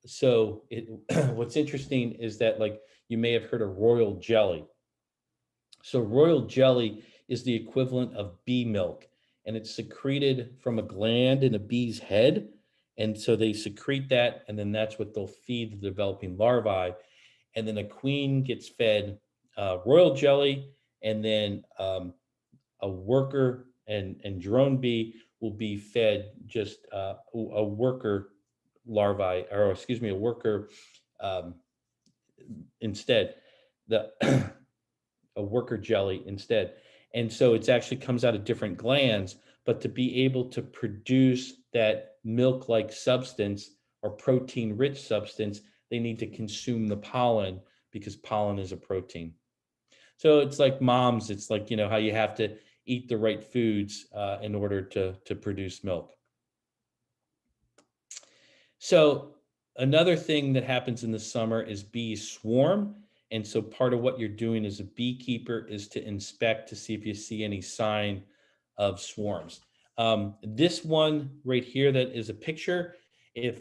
So what's interesting is that, like, you may have heard of royal jelly. So royal jelly is the equivalent of bee milk, and it's secreted from a gland in a bee's head. And so they secrete that, and then that's what they'll feed the developing larvae. And then a queen gets fed royal jelly, and then a worker and drone bee will be fed just a worker larvae, or excuse me, a worker um, instead, the a worker jelly instead. And so it's actually comes out of different glands, but to be able to produce that milk-like substance or protein-rich substance, they need to consume the pollen because pollen is a protein. So it's like moms, it's like, how you have to eat the right foods in order to produce milk. So another thing that happens in the summer is bees swarm. And so part of what you're doing as a beekeeper is to inspect to see if you see any sign of swarms. This one right here, that is a picture. If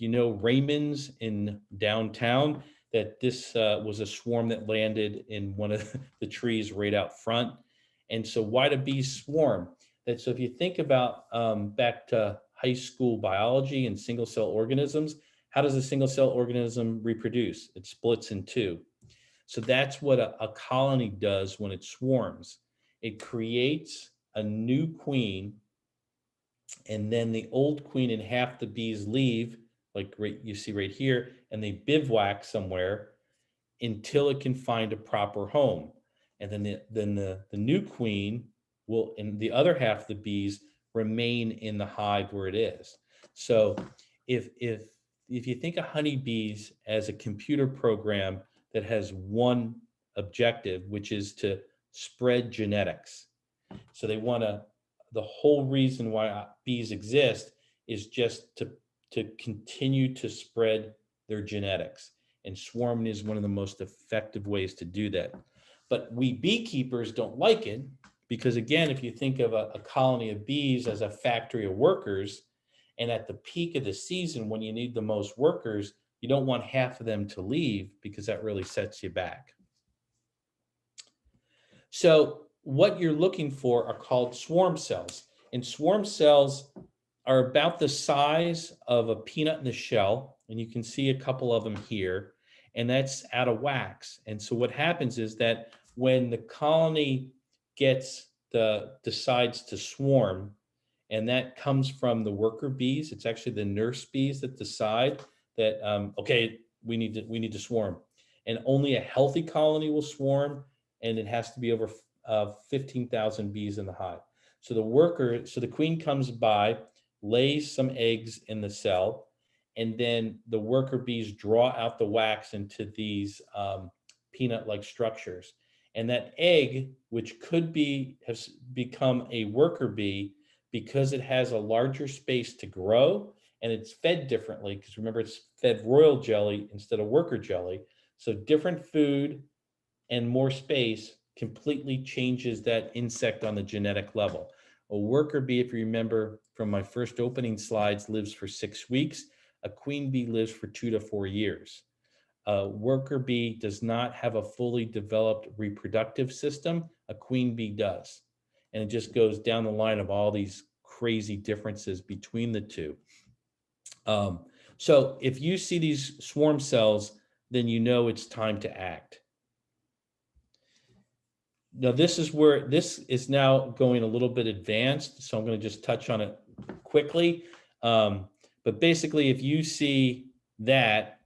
you know Raymond's in downtown, that this was a swarm that landed in one of the trees right out front. And so why do bees swarm? So if you think about back to high school biology and single cell organisms, how does a single cell organism reproduce? It splits in two. So that's what a colony does when it swarms. It creates a new queen, and then the old queen and half the bees leave, like you see right here, and they bivouac somewhere until it can find a proper home. And then the new queen will, and the other half of the bees remain in the hive where it is. So if you think of honeybees as a computer program that has one objective, which is to spread genetics. So the whole reason why bees exist is just to continue to spread their genetics. and swarming is one of the most effective ways to do that. But we beekeepers don't like it because, again, if you think of a colony of bees as a factory of workers, and at the peak of the season when you need the most workers, you don't want half of them to leave because that really sets you back. So what you're looking for are called swarm cells. And swarm cells are about the size of a peanut in the shell. And you can see a couple of them here. And that's out of wax. And so what happens is that when the colony decides to swarm, and that comes from the worker bees, it's actually the nurse bees that decide that, okay, we need to swarm. And only a healthy colony will swarm, and it has to be over 15,000 bees in the hive. So the queen comes by, lays some eggs in the cell, and then the worker bees draw out the wax into these peanut-like structures. And that egg, which has become a worker bee because it has a larger space to grow and it's fed differently, because remember, it's fed royal jelly instead of worker jelly. So different food and more space completely changes that insect on the genetic level. A worker bee, if you remember from my first opening slides, lives for 6 weeks. A queen bee lives for 2 to 4 years. A worker bee does not have a fully developed reproductive system. A queen bee does. And it just goes down the line of all these crazy differences between the two. So if you see these swarm cells, then you know it's time to act. Now, this is now going a little bit advanced, so I'm going to just touch on it quickly. But basically, if you see that,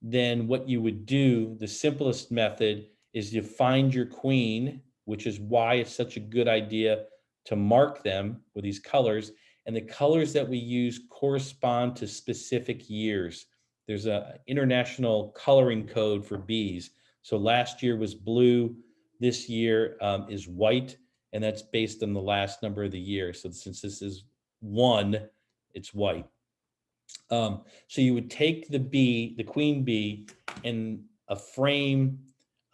then what you would do, the simplest method is you find your queen, which is why it's such a good idea to mark them with these colors. And the colors that we use correspond to specific years. There's an international coloring code for bees. So last year was blue. This year is white, and that's based on the last number of the year. So since this is 1, it's white. So you would take the queen bee, and a frame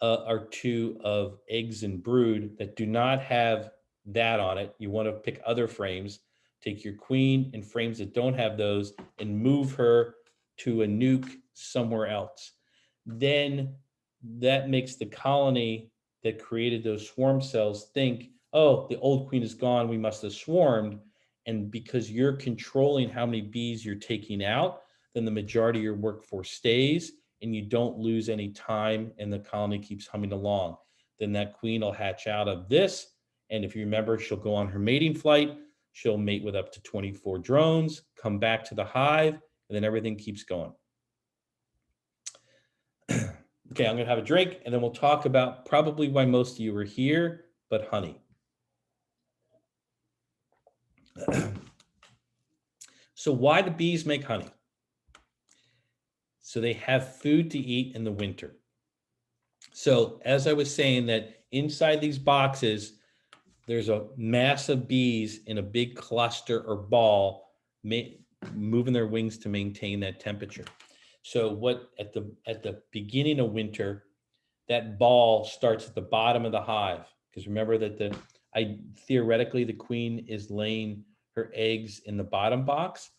or 2 of eggs and brood that do not have that on it. You want to pick other frames. Take your queen and frames that don't have those and move her to a nuke somewhere else. Then that makes the colony that created those swarm cells think, oh, the old queen is gone, we must have swarmed. And because you're controlling how many bees you're taking out, then the majority of your workforce stays and you don't lose any time and the colony keeps humming along. Then that queen will hatch out of this. And if you remember, she'll go on her mating flight. She'll mate with up to 24 drones, come back to the hive, and then everything keeps going. Okay, I'm going to have a drink, and then we'll talk about probably why most of you are here, but honey. So why do bees make honey? So they have food to eat in the winter. So as I was saying, that inside these boxes, there's a mass of bees in a big cluster or ball moving their wings to maintain that temperature. So what at the beginning of winter, that ball starts at the bottom of the hive, because remember that theoretically the queen is laying her eggs in the bottom box.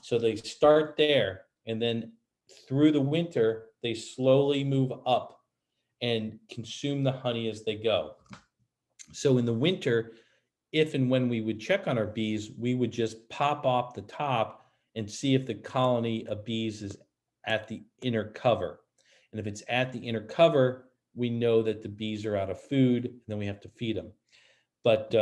So they start there, and then through the winter they slowly move up and consume the honey as they go. So in the winter, if and when we would check on our bees, we would just pop off the top and see if the colony of bees is at the inner cover. And if it's at the inner cover, we know that the bees are out of food, and then we have to feed them. But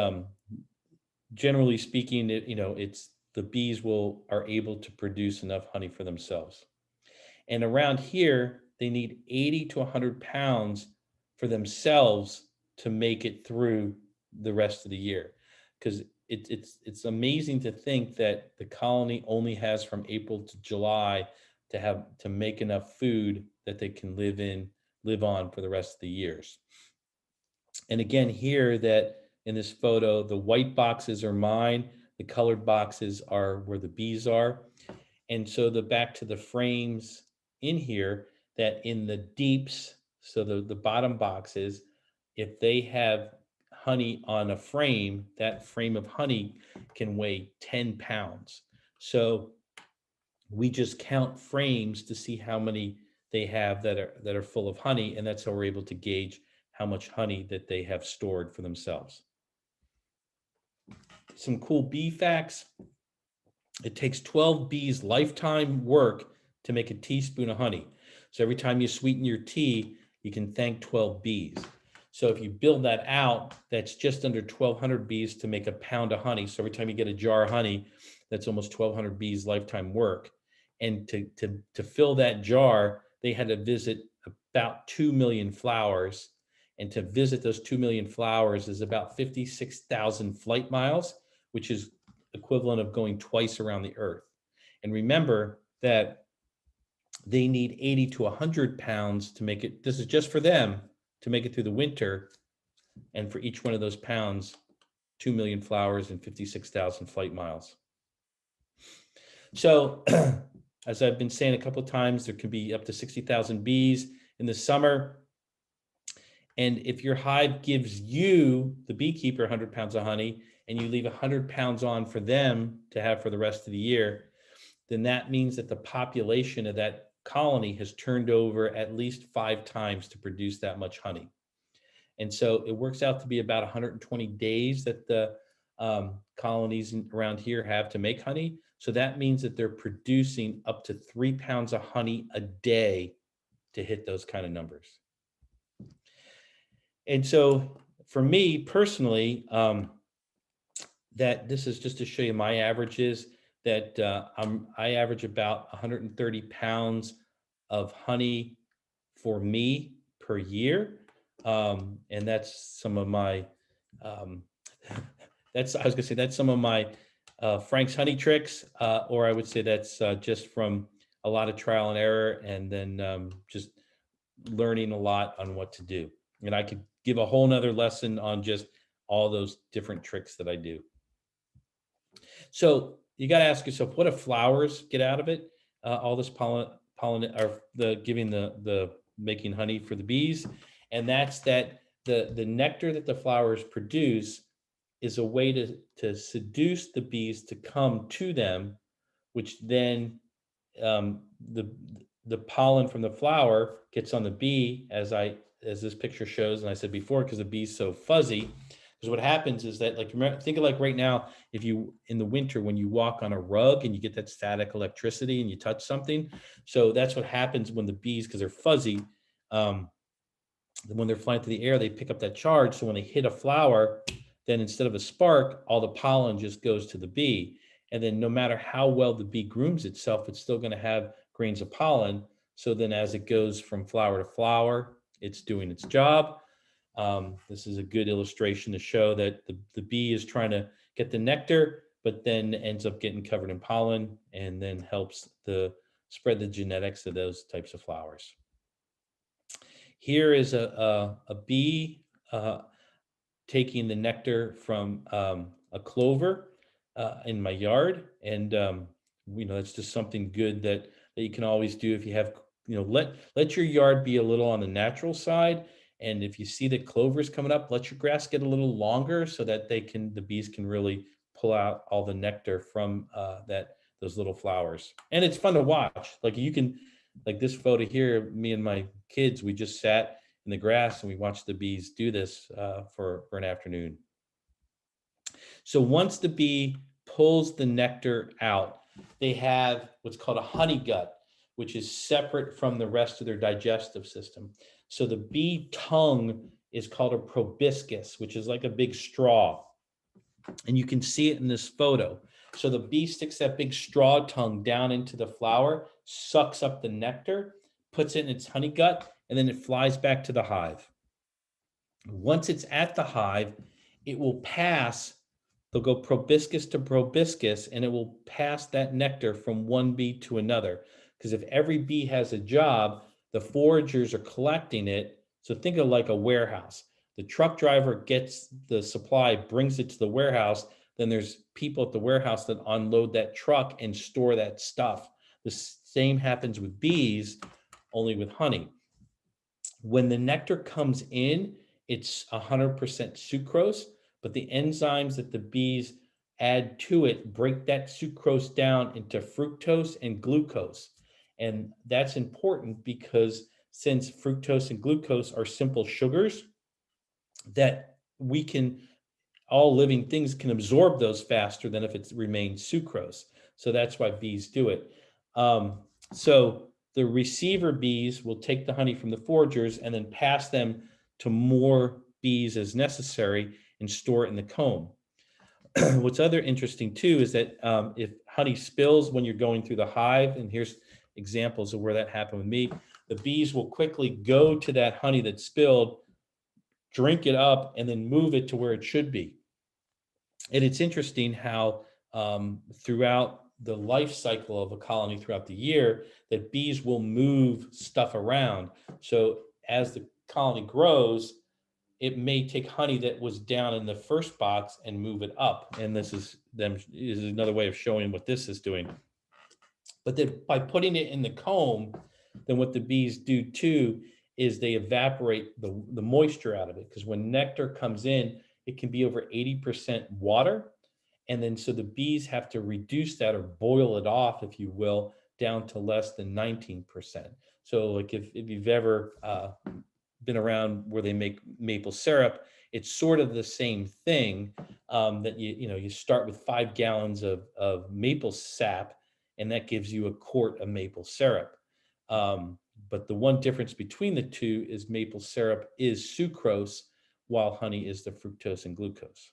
generally speaking, it's the bees are able to produce enough honey for themselves. And around here, they need 80 to 100 pounds for themselves to make it through the rest of the year. Because it's amazing to think that the colony only has from April to July to make enough food that they can live on for the rest of the years. And again, here that in this photo, the white boxes are mine, the colored boxes are where the bees are. And so back to the frames in here, that in the deeps, so the bottom boxes, if they have honey on a frame, that frame of honey can weigh 10 pounds. So we just count frames to see how many they have that are full of honey, and that's how we're able to gauge how much honey that they have stored for themselves. Some cool bee facts. It takes 12 bees' lifetime work to make a teaspoon of honey. So every time you sweeten your tea, you can thank 12 bees. So if you build that out, that's just under 1,200 bees to make a pound of honey. So every time you get a jar of honey, that's almost 1,200 bees' lifetime work. And to fill that jar, they had to visit about 2 million flowers. And to visit those 2 million flowers is about 56,000 flight miles, which is equivalent of going twice around the earth. And remember that they need 80 to 100 pounds to make it. This is just for them to make it through the winter. And for each one of those pounds, 2 million flowers and 56,000 flight miles. So as I've been saying a couple of times, there can be up to 60,000 bees in the summer. And if your hive gives you, the beekeeper, 100 pounds of honey, and you leave 100 pounds on for them to have for the rest of the year, then that means that the population of that colony has turned over at least 5 times to produce that much honey. And so it works out to be about 120 days that the colonies around here have to make honey. So that means that they're producing up to 3 pounds of honey a day to hit those kind of numbers. And so for me personally, that this is just to show you my averages, that I average about 130 pounds of honey for me per year. And that's some of my, I was gonna say that's some of my Frank's honey tricks, or I would say that's just from a lot of trial and error, and then just learning a lot on what to do. And I could give a whole nother lesson on just all those different tricks that I do. So you got to ask yourself, what do flowers get out of it? All this pollen, or the giving the making honey for the bees, and that's that the nectar that the flowers produce is a way to seduce the bees to come to them, which then the pollen from the flower gets on the bee, as this picture shows, and I said before, because the bee's so fuzzy. Because what happens is that, like, think of like right now, if you, in the winter, when you walk on a rug and you get that static electricity and you touch something. So that's what happens when the bees, because they're fuzzy, when they're flying through the air, they pick up that charge. So when they hit a flower, then instead of a spark, all the pollen just goes to the bee. And then no matter how well the bee grooms itself, it's still going to have grains of pollen. So then as it goes from flower to flower, it's doing its job. This is a good illustration to show that the bee is trying to get the nectar, but then ends up getting covered in pollen, and then helps spread the genetics of those types of flowers. Here is a bee taking the nectar from a clover in my yard, and it's just something good that you can always do if you have, let your yard be a little on the natural side. And if you see that clover is coming up, let your grass get a little longer so that the bees can really pull out all the nectar from those little flowers. And it's fun to watch. Like this photo here, me and my kids, we just sat in the grass and we watched the bees do this for an afternoon. So once the bee pulls the nectar out, they have what's called a honey gut, which is separate from the rest of their digestive system. So the bee tongue is called a proboscis, which is like a big straw. And you can see it in this photo. So the bee sticks that big straw tongue down into the flower, sucks up the nectar, puts it in its honey gut, and then it flies back to the hive. Once it's at the hive, it will pass, they'll go proboscis to proboscis, and it will pass that nectar from one bee to another. Because if every bee has a job, the foragers are collecting it. So think of like a warehouse. The truck driver gets the supply, brings it to the warehouse. Then there's people at the warehouse that unload that truck and store that stuff. The same happens with bees. only with honey. When the nectar comes in, it's 100% sucrose, but the enzymes that the bees add to it break that sucrose down into fructose and glucose. And that's important because since fructose and glucose are simple sugars, that we can, all living things can absorb those faster than if it remains sucrose. So that's why bees do it. So the receiver bees will take the honey from the foragers and then pass them to more bees as necessary and store it in the comb. What's other interesting too is that if honey spills when you're going through the hive, and here's examples of where that happened with me, the bees will quickly go to that honey that spilled, drink it up, and then move it to where it should be. And it's interesting how throughout the life cycle of a colony throughout the year, that bees will move stuff around. So as the colony grows, it may take honey that was down in the first box and move it up. And this is another way of showing what this is doing. But then by putting it in the comb, then what the bees do too is they evaporate the moisture out of it. Because when nectar comes in, it can be over 80% water. And then so the bees have to reduce that or boil it off, if you will, down to less than 19%. So like if you've ever been around where they make maple syrup, it's sort of the same thing, that you start with 5 gallons of maple sap, and that gives you a quart of maple syrup. But the one difference between the two is maple syrup is sucrose, while honey is the fructose and glucose.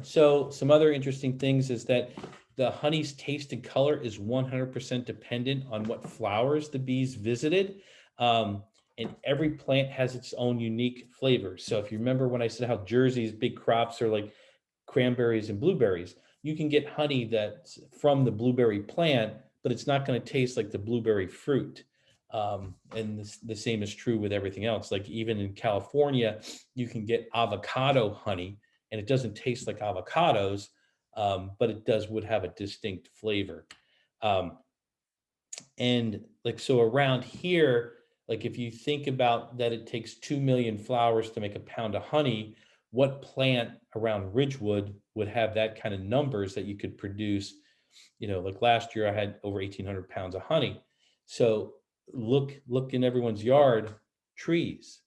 So some other interesting things is that the honey's taste and color is 100% dependent on what flowers the bees visited. And every plant has its own unique flavor. So if you remember when I said how Jersey's big crops are like cranberries and blueberries, you can get honey that's from the blueberry plant, but it's not going to taste like the blueberry fruit. And the same is true with everything else. Like even in California, you can get avocado honey, and it doesn't taste like avocados, but it would have a distinct flavor. And like, so around here, like if you think about that, it takes 2 million flowers to make a pound of honey. What plant around Ridgewood would have that kind of numbers that you could produce? Like last year I had over 1,800 pounds of honey. So look in everyone's yard, trees.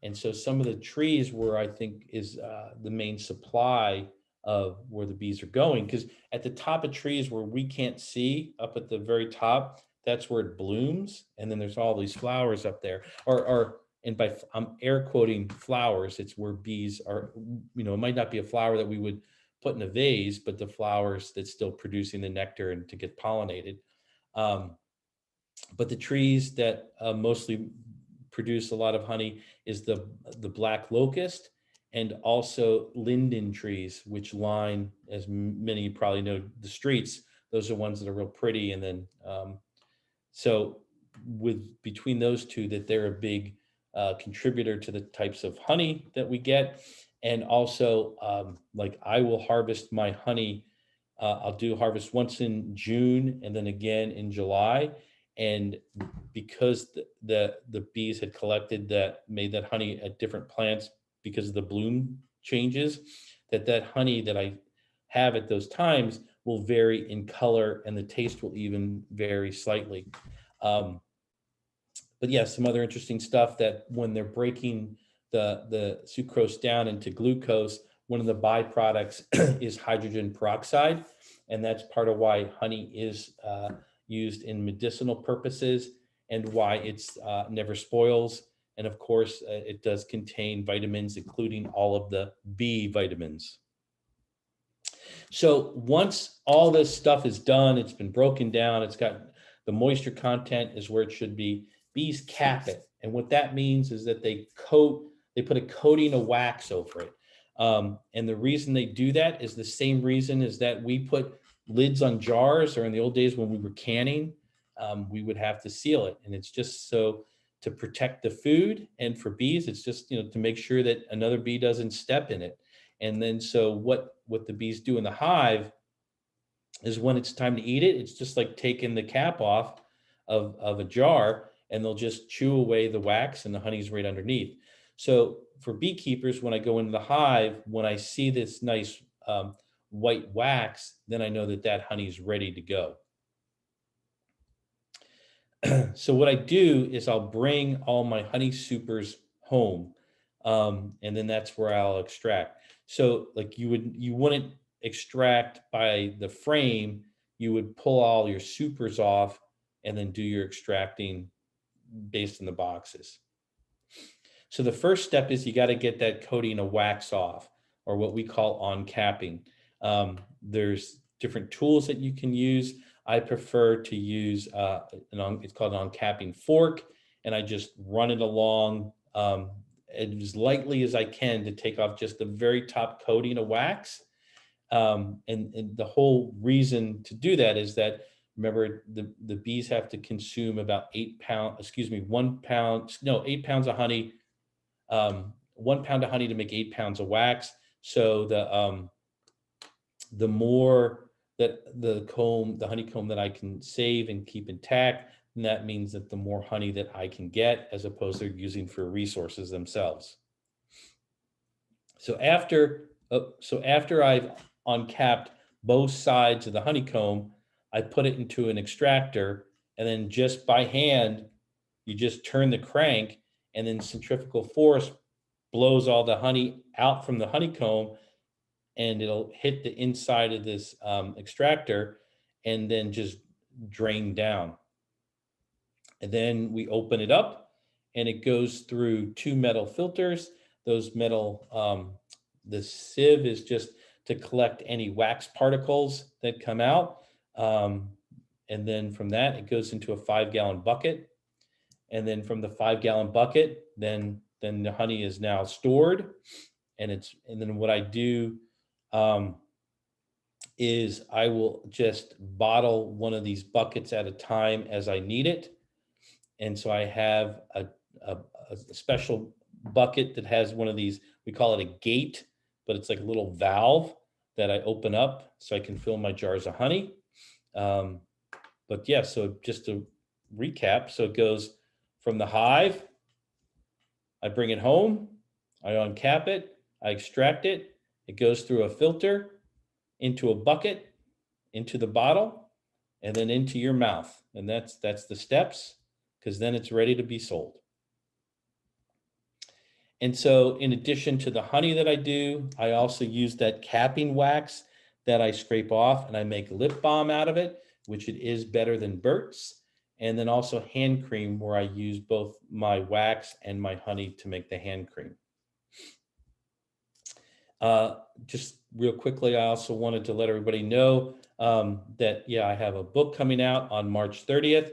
And so some of the trees where I think is the main supply of where the bees are going, because at the top of trees where we can't see, up at the very top, that's where it blooms. And then there's all these flowers up there, and I'm air quoting flowers, it's where bees are, it might not be a flower that we would put in a vase, but the flowers that's still producing the nectar and to get pollinated. But the trees that mostly produce a lot of honey is the black locust, and also linden trees, which line, as many probably know, the streets. Those are ones that are real pretty. And then so between those two, that they're a big contributor to the types of honey that we get. And also like I will harvest my honey. I'll do harvest once in June and then again in July. And because the bees had made that honey at different plants because of the bloom changes, that honey that I have at those times will vary in color, and the taste will even vary slightly. But yeah, some other interesting stuff, that when they're breaking the sucrose down into glucose, one of the byproducts is hydrogen peroxide. And that's part of why honey is used in medicinal purposes, and why it's never spoils. And of course, it does contain vitamins, including all of the B vitamins. So once all this stuff is done, it's been broken down, it's got the moisture content is where it should be, bees cap it. And what that means is that they put a coating of wax over it. And the reason they do that is the same reason as that we put lids on jars, or in the old days when we were canning, we would have to seal it. And it's just so to protect the food, and for bees, it's just, to make sure that another bee doesn't step in it. And then so what the bees do in the hive is when it's time to eat it, it's just like taking the cap off. of a jar, and they'll just chew away the wax and the honey's right underneath. So for beekeepers, when I go into the hive, when I see this nice white wax, then I know that that honey's ready to go. So what I do is I'll bring all my honey supers home, and then that's where I'll extract. So like you wouldn't extract by the frame, you would pull all your supers off and then do your extracting based on the boxes. So the first step is you got to get that coating of wax off, or what we call on capping. There's different tools that you can use. I prefer to use it's called an on capping fork, and I just run it along as lightly as I can to take off just the very top coating of wax. And the whole reason to do that is that, remember, the bees have to consume about 8 pounds of honey, 1 pound of honey to make 8 pounds of wax. So the more that the honeycomb that I can save and keep intact, and that means that the more honey that I can get, as opposed to using for resources themselves. So after I've uncapped both sides of the honeycomb, I put it into an extractor, and then just by hand, you just turn the crank, and then centrifugal force blows all the honey out from the honeycomb, and it'll hit the inside of this extractor and then just drain down. And then we open it up, and it goes through 2 metal filters. Those metal, the sieve is just to collect any wax particles that come out. And then from that, it goes into a 5-gallon bucket. And then from the 5-gallon bucket, then the honey is now stored. And then what I do is I will just bottle one of these buckets at a time as I need it. And so I have a special bucket that has one of these, we call it a gate, but it's like a little valve that I open up so I can fill my jars of honey. But yeah, so just to recap, so it goes from the hive, I bring it home, I uncap it, I extract it, it goes through a filter, into a bucket, into the bottle, and then into your mouth. And that's the steps, because then it's ready to be sold. And so in addition to the honey that I do, I also use that capping wax that I scrape off, and I make lip balm out of it, which it is better than Burt's. And then also hand cream, where I use both my wax and my honey to make the hand cream. Just real quickly, I also wanted to let everybody know that, yeah, I have a book coming out on March 30th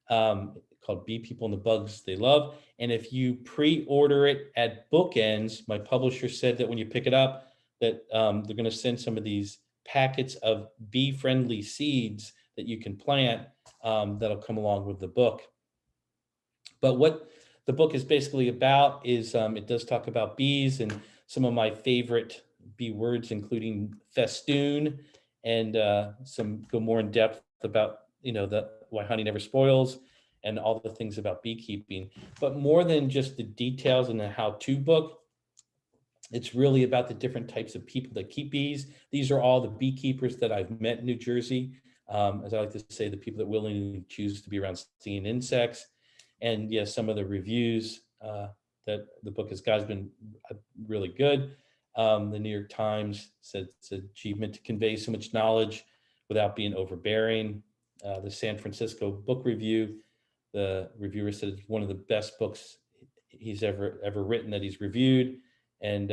called Bee People and the Bugs They Love. And if you pre-order it at Bookends, my publisher said that when you pick it up, that they're going to send some of these packets of bee-friendly seeds that you can plant that'll come along with the book. But what the book is basically about is it does talk about bees and some of my favorite bee words, including festoon, and some go more in depth about, why honey never spoils and all the things about beekeeping. But more than just the details in the how-to book, it's really about the different types of people that keep bees. These are all the beekeepers that I've met in New Jersey. As I like to say, the people that willingly choose to be around stinging insects. And yes, some of the reviews that the book has got has been really good. The New York Times said it's an achievement to convey so much knowledge without being overbearing. The San Francisco Book Review, the reviewer said it's one of the best books he's ever written that he's reviewed, and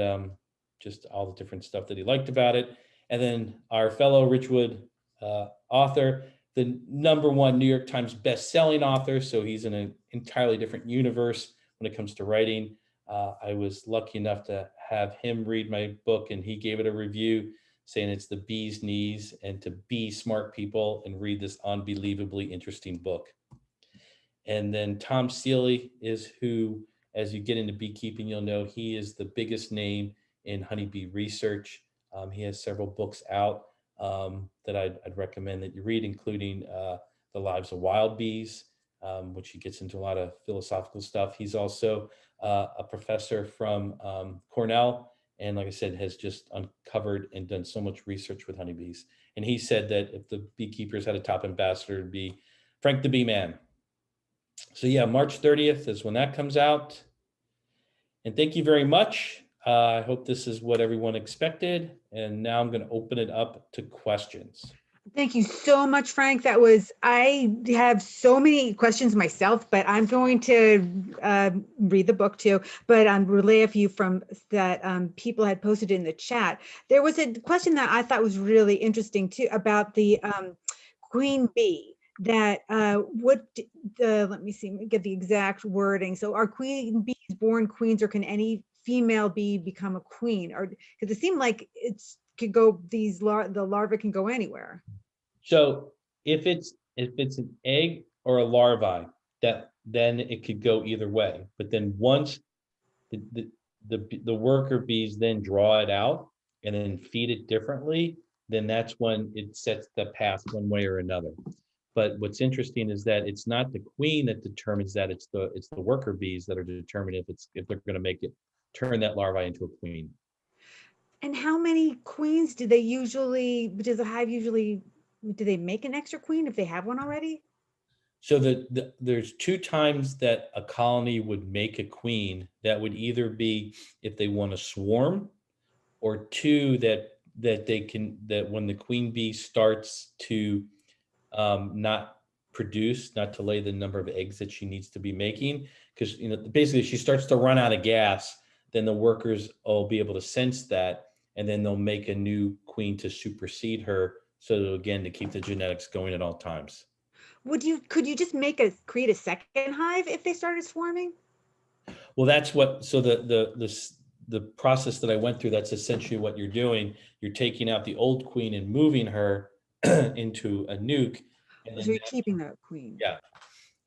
just all the different stuff that he liked about it. And then our fellow Ridgewood author, the #1 New York Times best-selling author, so he's in an entirely different universe when it comes to writing. I was lucky enough to have him read my book, and he gave it a review saying it's the bee's knees, and to be smart people and read this unbelievably interesting book. And then Tom Seeley is who, as you get into beekeeping, you'll know he is the biggest name in honeybee research. He has several books out that I'd recommend that you read, including The Lives of Wild Bees, which he gets into a lot of philosophical stuff. He's also a professor from Cornell, and like I said, has just uncovered and done so much research with honeybees. And he said that if the beekeepers had a top ambassador, it'd be Frank the Bee Man. So yeah, March 30th is when that comes out. And thank you very much. I hope this is what everyone expected. And now I'm going to open it up to questions. Thank you so much, Frank. I have so many questions myself, but I'm going to read the book too, but relay a few from that people had posted in the chat. There was a question that I thought was really interesting too about the queen bee that let me see, get the exact wording. So are queen bees born queens, or can any female bee become a queen? Or because it seemed like could go, the larvae can go anywhere. So if it's an egg or a larvae, then it could go either way. But then once the worker bees then draw it out and then feed it differently, then that's when it sets the path one way or another. But what's interesting is that it's not the queen that determines that, it's the worker bees that are determining if they're going to make it turn that larvae into a queen. And how many queens does the hive usually, do they make an extra queen if they have one already? So there's 2 times that a colony would make a queen. That would either be if they want to swarm, or 2 that when the queen bee starts to not produce, not to lay the number of eggs that she needs to be making, because basically if she starts to run out of gas, then the workers will be able to sense that, and then they'll make a new queen to supersede her. So again, to keep the genetics going at all times. Could you just create a second hive if they started swarming? Well, that's what, so the process that I went through, that's essentially what you're doing. You're taking out the old queen and moving her into a nuke. And So then you're keeping the queen. yeah.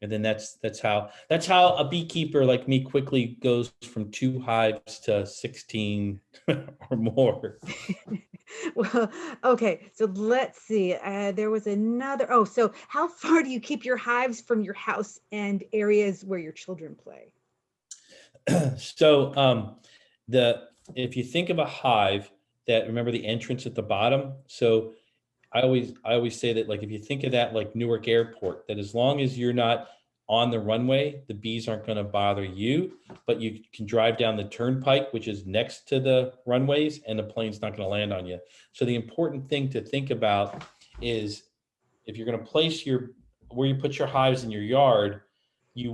And then that's how a beekeeper like me quickly goes from 2 hives to 16 or more. Well, okay, so let's see. There was another. Oh, so how far do you keep your hives from your house and areas where your children play? So if you think of a hive, that, remember the entrance at the bottom. So I always say that, like, if you think of that like Newark Airport, that as long as you're not on the runway, the bees aren't going to bother you, but you can drive down the turnpike, which is next to the runways, and the plane's not going to land on you. So the important thing to think about is, if you're going to place where you put your hives in your yard, I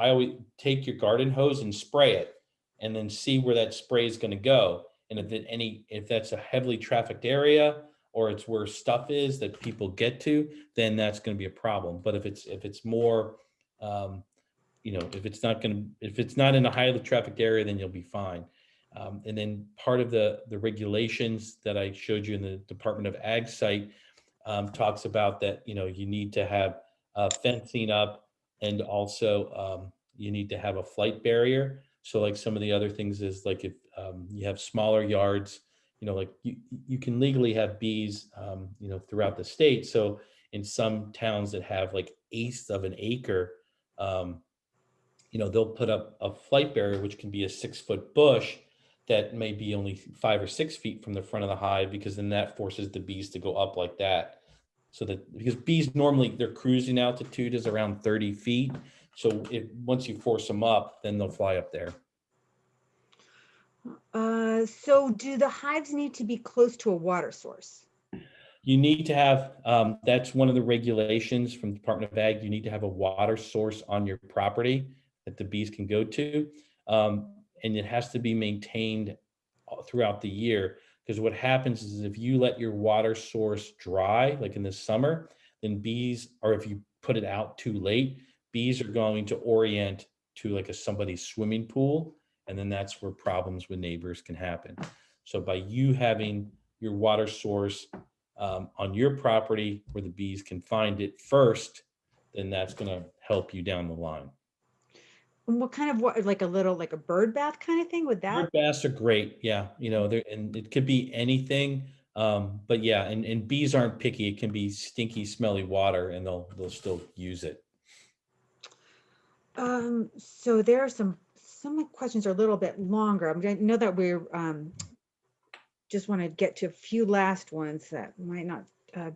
always take your garden hose and spray it, and then see where that spray is going to go. And if that's a heavily trafficked area, or it's where stuff is that people get to, then that's going to be a problem. But if it's more, if it's not in a highly trafficked area, then you'll be fine. And then part of the regulations that I showed you in the Department of Ag site talks about that, you need to have fencing up, and also you need to have a flight barrier. So like some of the other things is, like, if you have smaller yards, like you can legally have bees, throughout the state. So in some towns that have like 1/8 of an acre, they'll put up a flight barrier, which can be a 6-foot bush that may be only 5 or 6 feet from the front of the hive, because then that forces the bees to go up like that. So that, because bees normally, their cruising altitude is around 30 feet. So once you force them up, then they'll fly up there. So do the hives need to be close to a water source? You need to have, that's one of the regulations from the Department of Ag. You need to have a water source on your property that the bees can go to. And it has to be maintained throughout the year, because what happens is, if you let your water source dry, like in the summer, then bees, or if you put it out too late, bees are going to orient to like somebody's swimming pool. And then that's where problems with neighbors can happen. So by you having your water source on your property where the bees can find it first, then that's going to help you down the line. And what kind of water, like a bird bath kind of thing? Would that? Bird baths are great. Yeah. And it could be anything. But yeah, and bees aren't picky. It can be stinky, smelly water, and they'll still use it. So there are some questions are a little bit longer. I'm going to know that we're just want to get to a few last ones that might not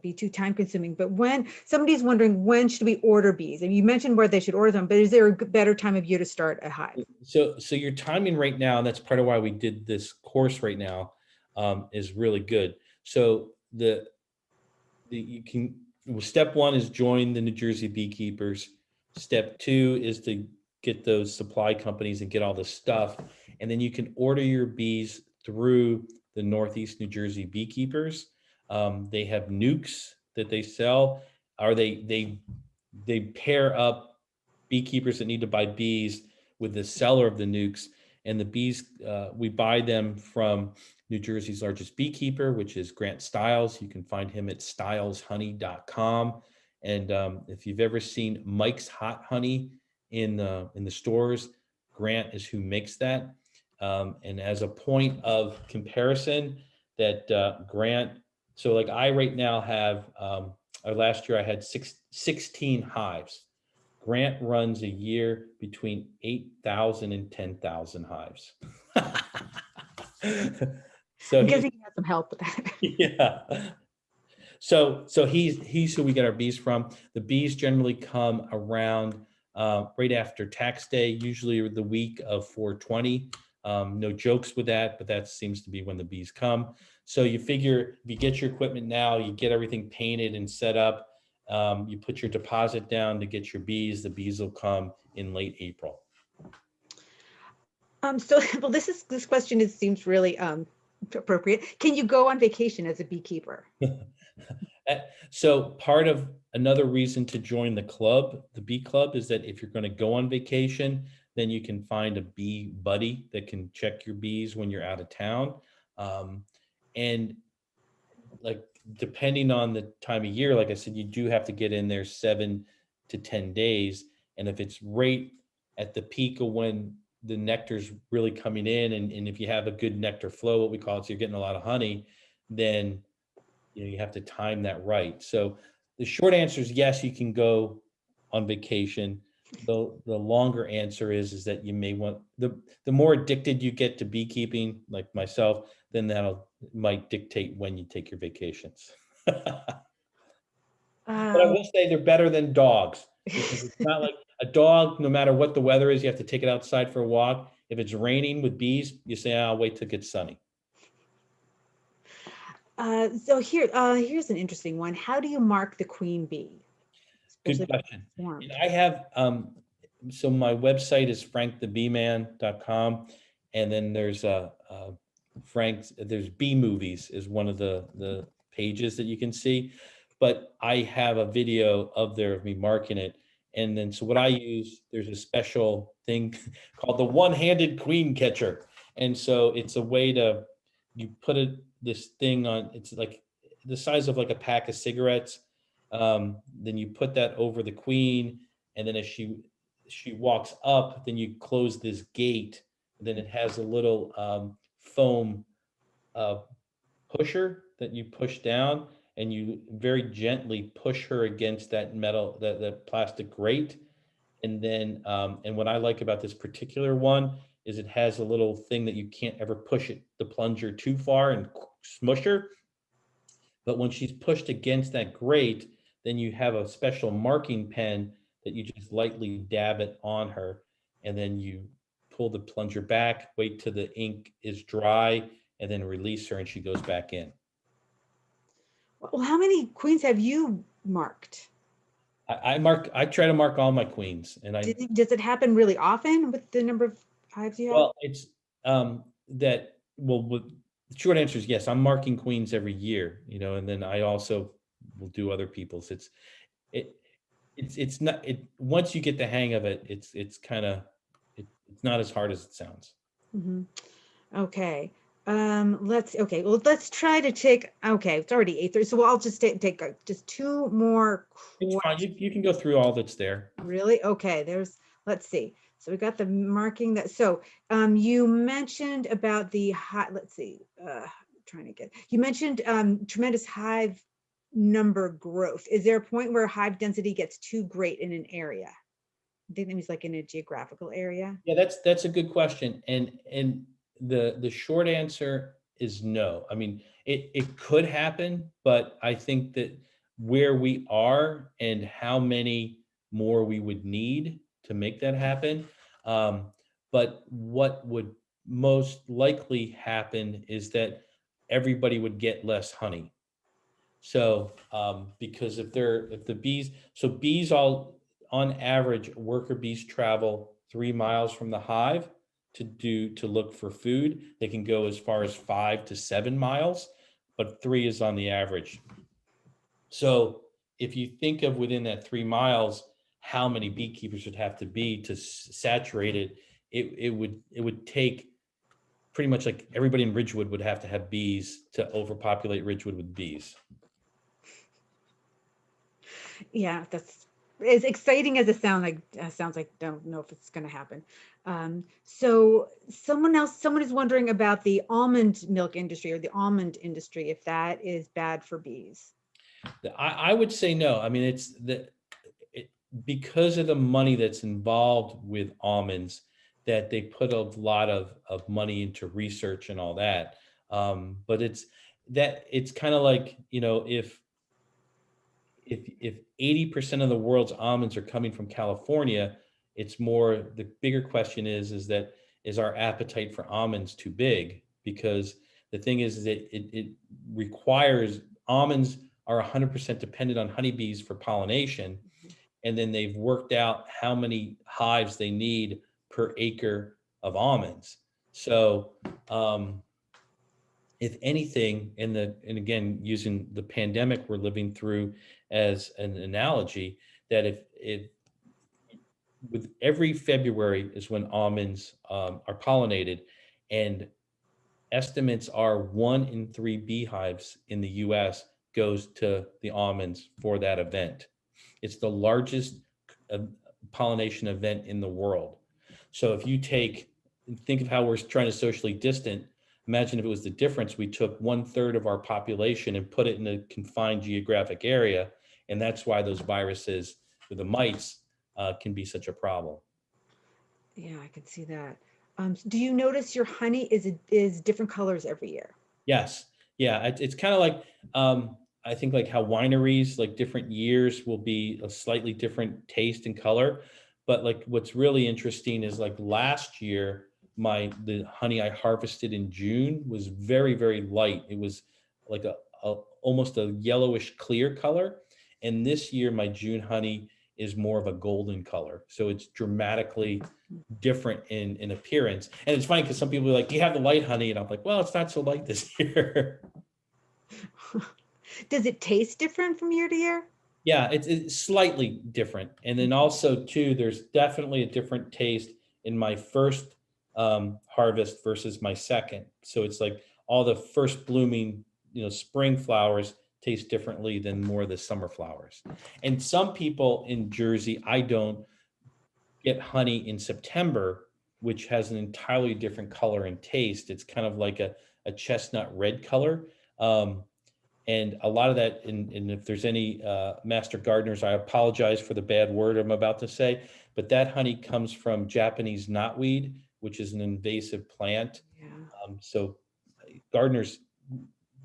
be too time consuming. But when somebody's wondering, when should we order bees? And you mentioned where they should order them, but is there a better time of year to start a hive? So your timing right now, and that's part of why we did this course right now, is really good. So you can, well, step one is join the New Jersey beekeepers. Step two is to get those supply companies and get all the stuff. And then you can order your bees through the Northeast New Jersey beekeepers. They have nukes that they sell, or they pair up beekeepers that need to buy bees with the seller of the nukes. And the bees, we buy them from New Jersey's largest beekeeper, which is Grant Stiles. You can find him at stileshoney.com. And if you've ever seen Mike's Hot Honey in the stores, Grant is who makes that. And as a point of comparison, that Grant, so like I right now have, last year I had 16 hives. Grant runs a year between 8,000 and 10,000 hives. So I'm he's, guessing you have some help with that. yeah. So he's who we get our bees from. The bees generally come around right after tax day, usually the week of 420. No jokes with that, but that seems to be when the bees come. So you figure if you get your equipment now, you get everything painted and set up, you put your deposit down to get your bees. The bees will come in late April. So well, this question seems really appropriate. Can you go on vacation as a beekeeper? So part of another reason to join the club, the bee club, is that if you're going to go on vacation, then you can find a bee buddy that can check your bees when you're out of town. And like depending on the time of year, like I said, you do have to get in there 7 to 10 days. And if it's right at the peak of when the nectar's really coming in, and if you have a good nectar flow, what we call it, so you're getting a lot of honey, then you have to time that right. So the short answer is yes, you can go on vacation. The longer answer is that you may want, the more addicted you get to beekeeping, like myself, then that'll might dictate when you take your vacations. But I Um, will say they're better than dogs, because it's not like a dog, no matter what the weather is, you have to take it outside for a walk. If it's raining with bees, you say, I'll wait till it gets sunny. so here's an interesting one. How do you mark the queen bee? Good Especially if it's question. And formed. I have, so my website is frankthebeeman.com. And then there's there's Bee Movies is one of the pages that you can see. But I have a video of me marking it. And then, so what I use, there's a special thing called the one-handed queen catcher. And so it's a way to, you put this thing on, it's like the size of like a pack of cigarettes. Then you put that over the queen, and then as she walks up, then you close this gate. Then it has a little foam uh, pusher that you push down, and you very gently push her against that metal, that plastic grate. And then, and what I like about this particular one is it has a little thing that you can't ever push the plunger too far and smush her. But when she's pushed against that grate, then you have a special marking pen that you just lightly dab it on her. And then you pull the plunger back, wait till the ink is dry, and then release her and she goes back in. Well, how many queens have you marked? I try to mark all my queens, and Does it happen really often with the number of hives you have? well, it's the short answer is yes, I'm marking queens every year, and then I also will do other people's. It, it's not, once you get the hang of it, it's kind of, it's not as hard as it sounds. Mhm. Okay. Well, let's try to take, okay, it's already 8:30, so I'll just take just two more It's fine. questions. You can go through all that's there. Really? Okay, let's see. So we got the marking that, so you mentioned about the high, let's see, trying to get, you mentioned tremendous hive number growth. Is there a point where hive density gets too great in an area? I think that means like in a geographical area. Yeah, that's a good question. And the short answer is no. I mean, it could happen, but I think that where we are and how many more we would need to make that happen. Um, but what would most likely happen is that everybody would get less honey. So, because if the bees, so bees all, on average, worker bees travel 3 miles from the hive to look for food. They can go as far as 5 to 7 miles, but three is on the average. So if you think of within that 3 miles, how many beekeepers would have to be to saturate it, it would take pretty much like everybody in Ridgewood would have to have bees to overpopulate Ridgewood with bees. Yeah, that's as exciting as it sounds like don't know if it's going to happen. So someone is wondering about the almond milk industry or the almond industry, if that is bad for bees. I would say no. I mean, it, because of the money that's involved with almonds, that they put a lot of money into research and all that. But it's kind of like, if 80% of the world's almonds are coming from California, it's more, the bigger question is that is our appetite for almonds too big? Because the thing is that it requires, almonds are 100% dependent on honeybees for pollination, and then they've worked out how many hives they need per acre of almonds. So, if anything, and again, using the pandemic we're living through as an analogy, that if with every February is when almonds are pollinated, and estimates are 1 in 3 beehives in the U.S. goes to the almonds for that event. It's the largest uh, pollination event in the world. So if you think of how we're trying to socially distant, imagine if it was the difference. We took 1/3 of our population and put it in a confined geographic area. And that's why those viruses with the mites can be such a problem. Yeah, I can see that. Do you notice your honey is different colors every year? Yes. Yeah. It's kind of like, I think like how wineries, like different years will be a slightly different taste and color. But like what's really interesting is like last year, the honey I harvested in June was very, very light. It was like almost a yellowish clear color. And this year, my June honey is more of a golden color. So it's dramatically different in appearance. And it's funny because some people are like, "Do you have the light honey?" And I'm like, "Well, it's not so light this year." Does it taste different from year to year? Yeah, it's slightly different. And then also too, there's definitely a different taste in my first harvest versus my second. So it's like all the first blooming, spring flowers taste differently than more of the summer flowers. And some people in Jersey, I don't, get honey in September, which has an entirely different color and taste. It's kind of like a chestnut red color. And a lot of that, and if there's any master gardeners, I apologize for the bad word I'm about to say, but that honey comes from Japanese knotweed, which is an invasive plant. Yeah. So gardeners,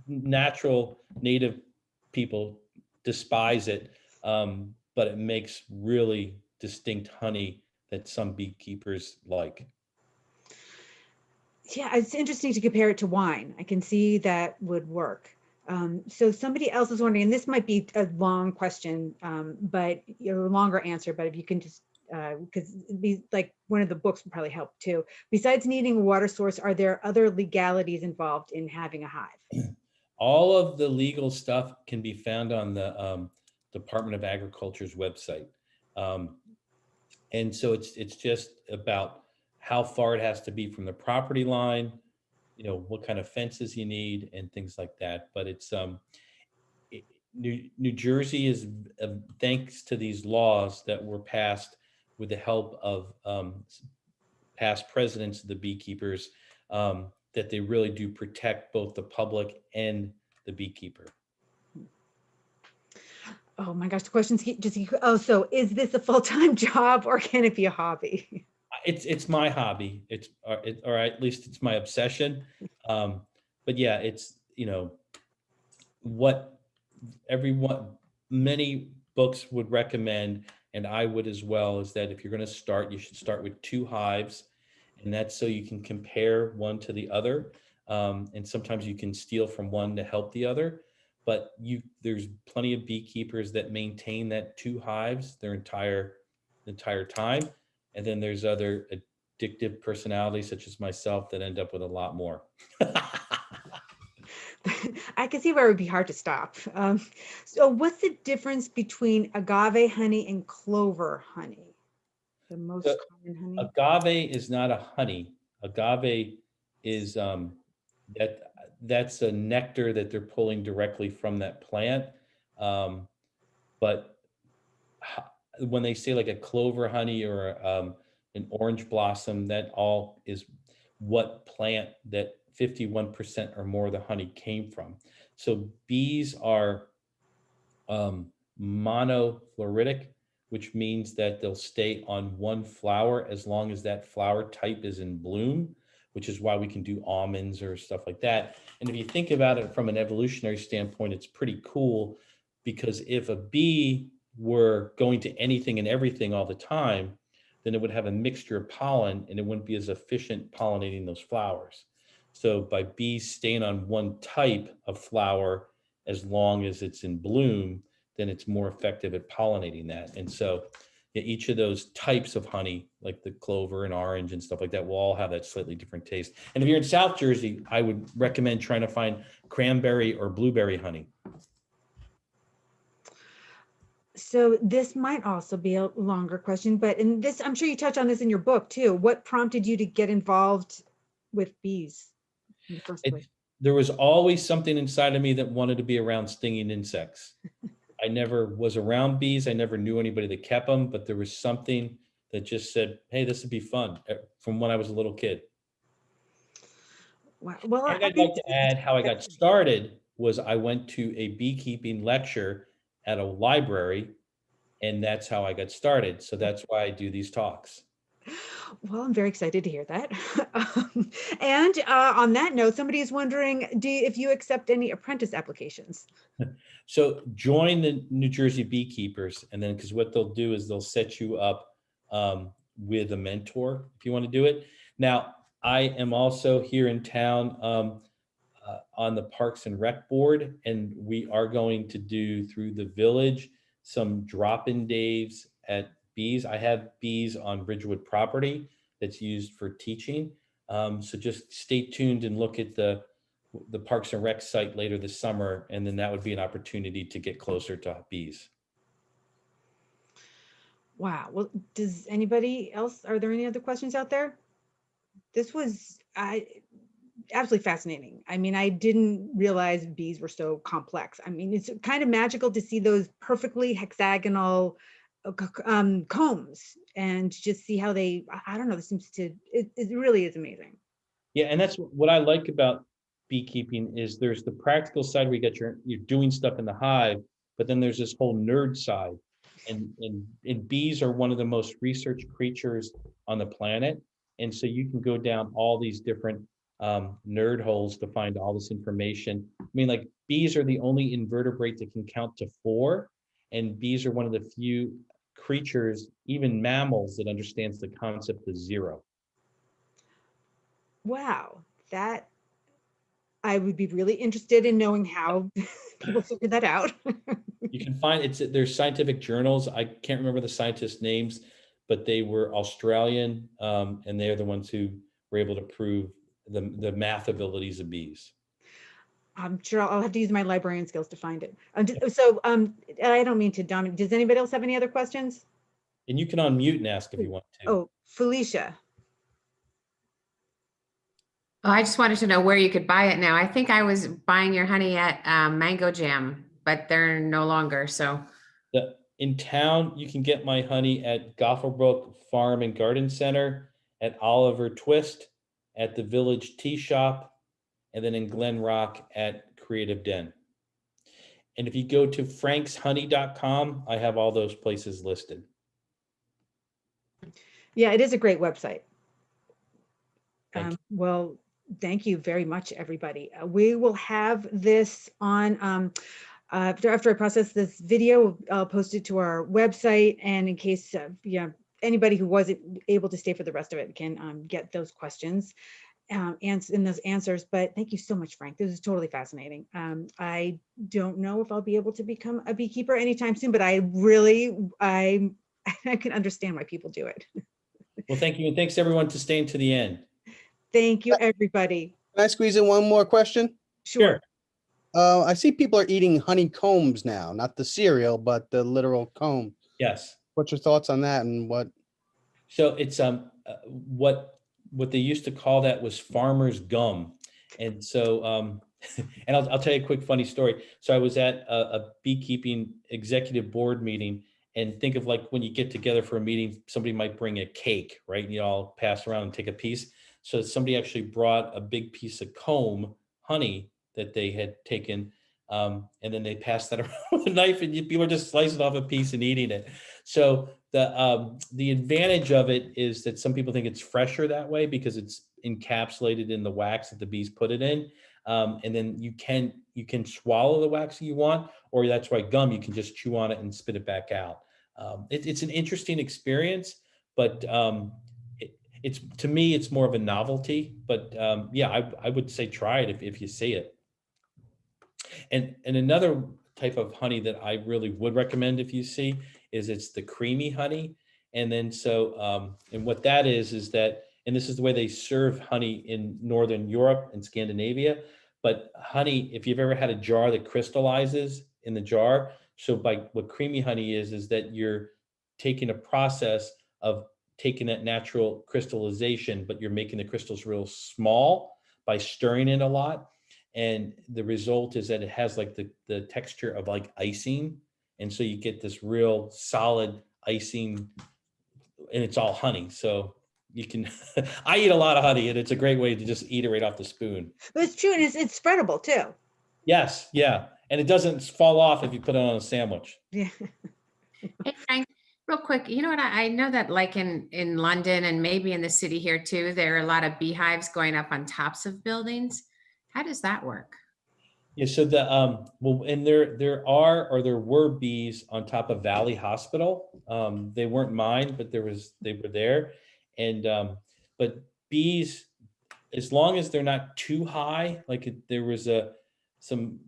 natural native people despise it, but it makes really distinct honey that some beekeepers like. Yeah, it's interesting to compare it to wine. I can see that would work. So somebody else is wondering, and this might be a long question, but a longer answer, but if you can just, because like one of the books would probably help too. Besides needing a water source, are there other legalities involved in having a hive? All of the legal stuff can be found on the Department of Agriculture's website. Um, and so it's just about how far it has to be from the property line, what kind of fences you need and things like that. But it, New Jersey is, thanks to these laws that were passed with the help of past presidents of the beekeepers, that they really do protect both the public and the beekeeper. Oh my gosh, the questions oh, so is this a full-time job or can it be a hobby? It's my hobby. Or at least it's my obsession. Um, but yeah, it's, what everyone, many books would recommend, and I would as well, is that if you're going to start, you should start with two hives, and that's so you can compare one to the other. And sometimes you can steal from one to help the other. But there's plenty of beekeepers that maintain that two hives their entire time, and then there's other addictive personalities such as myself that end up with a lot more. I can see where it would be hard to stop. So what's the difference between agave honey and clover honey? The most So common honey? agave is not a honey. Agave is that that's a nectar that they're pulling directly from that plant. Um, but when they say like a clover honey or an orange blossom, that all is what plant that 51% or more of the honey came from. So bees are monofloritic, which means that they'll stay on one flower as long as that flower type is in bloom, which is why we can do almonds or stuff like that. And if you think about it from an evolutionary standpoint, it's pretty cool, because if a bee were going to anything and everything all the time, then it would have a mixture of pollen and it wouldn't be as efficient pollinating those flowers. So by bees staying on one type of flower as long as it's in bloom, then it's more effective at pollinating that. And so yeah, each of those types of honey, like the clover and orange and stuff like that, will all have that slightly different taste. And if you're in South Jersey, I would recommend trying to find cranberry or blueberry honey. So this might also be a longer question, but in this, I'm sure you touch on this in your book too. What prompted you to get involved with bees in the first place? There was always something inside of me that wanted to be around stinging insects. I never was around bees. I never knew anybody that kept them, but there was something that just said, hey, this would be fun, from when I was a little kid. Wow. Well, And I I'd think like to add how I got started was I went to a beekeeping lecture at a library, and that's how I got started. So that's why I do these talks. well, I'm very excited to hear that. And on that note, somebody is wondering, if you accept any apprentice applications? So join the New Jersey beekeepers, and then because what they'll do is they'll set you up with a mentor if you want to do it. Now, I am also here in town on the Parks and Rec Board, and we are going to do through the village some drop-in days at bees. I have bees on Ridgewood property that's used for teaching. So just stay tuned and look at the Parks and Rec site later this summer, and then that would be an opportunity to get closer to bees. Wow. Well, does anybody else, are there any other questions out there? This was absolutely fascinating. I mean, I didn't realize bees were so complex. I mean, it's kind of magical to see those perfectly hexagonal combs and just see how they, I don't know, it seems to, it really is amazing. Yeah, and that's what I like about beekeeping is there's the practical side where you're doing stuff in the hive, but then there's this whole nerd side. And bees are one of the most researched creatures on the planet. And so you can go down all these different nerd holes to find all this information. I mean, like bees are the only invertebrate that can count to 4, and bees are one of the few creatures, even mammals, that understands the concept of 0. Wow, that I would be really interested in knowing how people figured that out. You can find there's scientific journals. I can't remember the scientists' names, but they were Australian, and they're the ones who were able to prove the math abilities of bees. I'm sure I'll have to use my librarian skills to find it. So, I don't mean to dominate. Does anybody else have any other questions? And you can unmute and ask if you want to. Oh, Felicia. Oh, I just wanted to know where you could buy it now. I think I was buying your honey at Mango Jam, but they're no longer. So In town, you can get my honey at Gothelbrook Farm and Garden Center, at Oliver Twist, at the Village Tea Shop, and then in Glen Rock at Creative Den. And if you go to frankshoney.com, I have all those places listed. Yeah, it is a great website. Thank you. Well, thank you very much, everybody. We will have this on, after I process this video, I'll post it to our website. And in case, anybody who wasn't able to stay for the rest of it can get those questions and those answers. But thank you so much, Frank. This is totally fascinating. I don't know if I'll be able to become a beekeeper anytime soon, but I can understand why people do it. Well, thank you. And thanks everyone to staying to the end. Thank you, everybody. Can I squeeze in one more question? Sure. I see people are eating honeycombs now, not the cereal, but the literal comb. Yes. What's your thoughts on that and what? So it's what they used to call that was farmer's gum. And so and I'll tell you a quick funny story. So I was at a beekeeping executive board meeting, and think of like when you get together for a meeting, somebody might bring a cake, right? And you all pass around and take a piece. So somebody actually brought a big piece of comb honey that they had taken, and then they passed that around with a knife, and people are just slicing off a piece and eating it. So the advantage of it is that some people think it's fresher that way because it's encapsulated in the wax that the bees put it in, and then you can swallow the wax if you want, or that's why gum, you can just chew on it and spit it back out. It's an interesting experience, but it's to me it's more of a novelty. But yeah, I would say try it if you see it. And another type of honey that I really would recommend if you see is it's the creamy honey. And then so and what that is that, and this is the way they serve honey in Northern Europe and Scandinavia. But honey, if you've ever had a jar that crystallizes in the jar, so by what creamy honey is that you're taking a process of taking that natural crystallization, but you're making the crystals real small by stirring it a lot. And the result is that it has like the texture of like icing. And so you get this real solid icing, and it's all honey. So you can, I eat a lot of honey, and it's a great way to just eat it right off the spoon. But it's true, and it's spreadable too. Yes, yeah. And it doesn't fall off if you put it on a sandwich. Yeah. Hey, Frank, real quick, you know what? I know that like in London and maybe in the city here too, there are a lot of beehives going up on tops of buildings. How does that work? Yeah, so the well, and there were bees on top of Valley Hospital. They weren't mine, but they were there. And but bees, as long as they're not too high, like there was some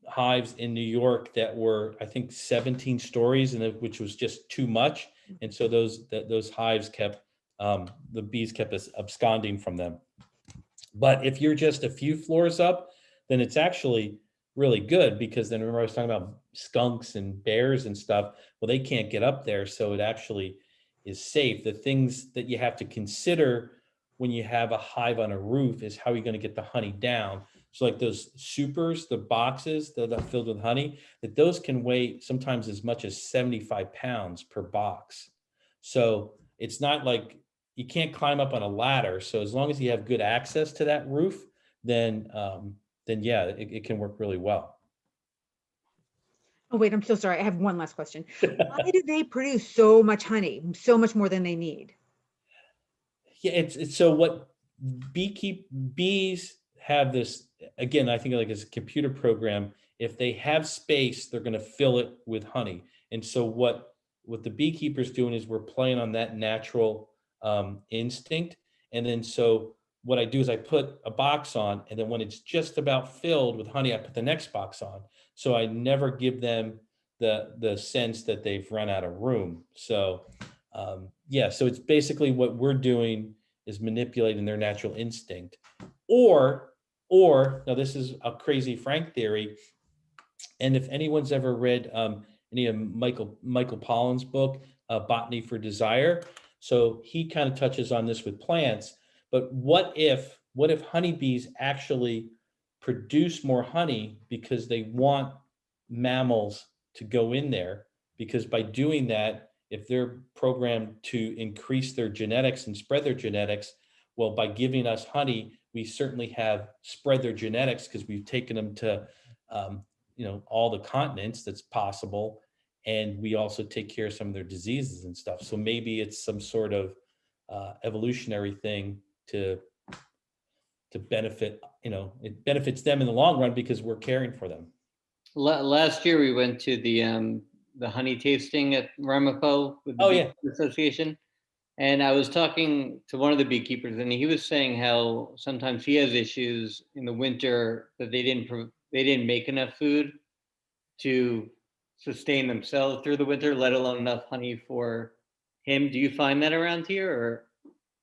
hives in New York that were, I think, 17 stories, and which was just too much. And so those hives kept the bees kept us absconding from them. But if you're just a few floors up, then it's actually really good, because then remember I was talking about skunks and bears and stuff. Well, they can't get up there, so it actually is safe. The things that you have to consider when you have a hive on a roof is how you're going to get the honey down. So like those supers, the boxes that are filled with honey, that those can weigh sometimes as much as 75 pounds per box. So it's not like you can't climb up on a ladder. So as long as you have good access to that roof, then yeah, it can work really well. Oh, wait, I'm so sorry. I have one last question. Why do they produce so much honey, so much more than they need? Yeah, it's so what bees have this, again, I think like it's a computer program. If they have space, they're going to fill it with honey. And so what the beekeeper's doing is we're playing on that natural instinct. And then so what I do is I put a box on, and then when it's just about filled with honey, I put the next box on. So I never give them the sense that they've run out of room. So yeah, so it's basically what we're doing is manipulating their natural instinct. Or now this is a crazy Frank theory, and if anyone's ever read any of Michael Pollan's book, Botany for Desire, so he kind of touches on this with plants. But what if honeybees actually produce more honey because they want mammals to go in there? Because by doing that, if they're programmed to increase their genetics and spread their genetics, well, by giving us honey, we certainly have spread their genetics, because we've taken them to all the continents that's possible. And we also take care of some of their diseases and stuff. So maybe it's some sort of evolutionary thing to benefit, it benefits them in the long run because we're caring for them. Last year we went to the honey tasting at Ramapo with the Oh, yeah. Beekeeper Association, and I was talking to one of the beekeepers, and he was saying how sometimes he has issues in the winter that they didn't make enough food to sustain themselves through the winter, let alone enough honey for him. Do you find that around here, or?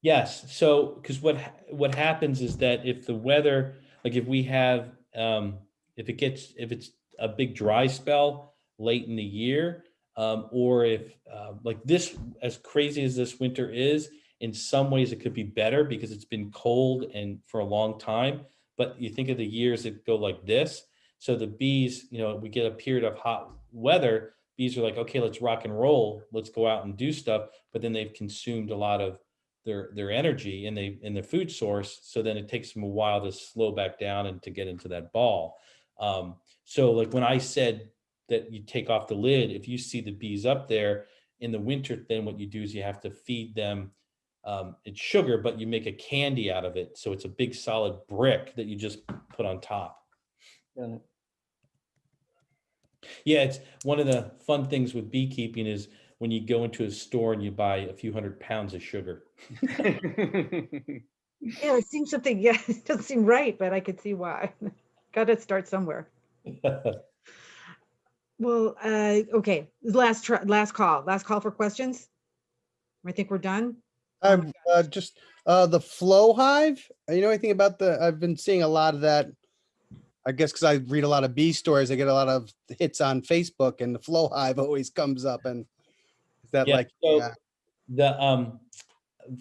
Yes. So, because what happens is that if the weather, like if we have, if it's a big dry spell late in the year, or if like this, as crazy as this winter is, in some ways it could be better because it's been cold and for a long time. But you think of the years that go like this. So the bees, we get a period of hot weather. Bees are like, okay, let's rock and roll. Let's go out and do stuff. But then they've consumed a lot of their energy and their food source. So then it takes them a while to slow back down and to get into that ball. So like when I said that you take off the lid, if you see the bees up there in the winter, then what you do is you have to feed them, it's sugar, but you make a candy out of it. So it's a big solid brick that you just put on top. Yeah. Yeah, it's one of the fun things with beekeeping is when you go into a store and you buy a few 100 pounds of sugar. Yeah, it seems something, yeah, it doesn't seem right, but I could see why. Got to start somewhere. Well, okay, last call for questions. I think we're done. I'm just the flow hive. You know anything about I've been seeing a lot of that. I guess because I read a lot of bee stories, I get a lot of hits on Facebook, and the flow hive always comes up. And is that Yeah, like so the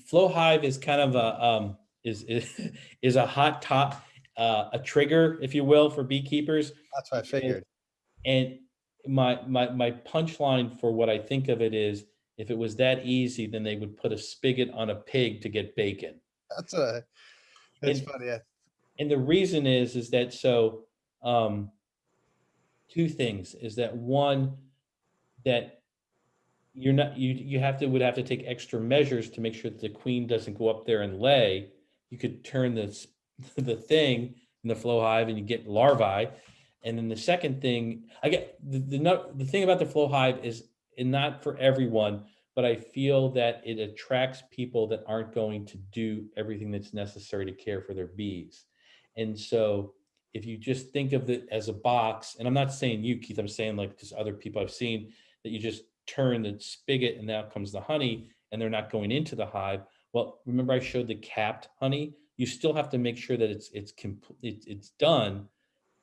flow hive is kind of a is a hot top, a trigger, if you will, for beekeepers. that's what I figured. And my punchline for what I think of it is, if it was that easy, then they would put a spigot on a pig to get bacon. That's And funny. Yeah. and the reason is that so two things is that one, that you're not you would have to take extra measures to make sure that the queen doesn't go up there and lay. You could turn this the thing in the flow hive and you get larvae. And then the second thing, I get the thing about the flow hive is, and not for everyone, but I feel that it attracts people that aren't going to do everything that's necessary to care for their bees. And so if you just think of it as a box, and I'm not saying you, Keith, I'm saying like just other people I've seen, that you just turn the spigot and out comes the honey and they're not going into the hive. Well, remember I showed the capped honey? You still have to make sure that it's done.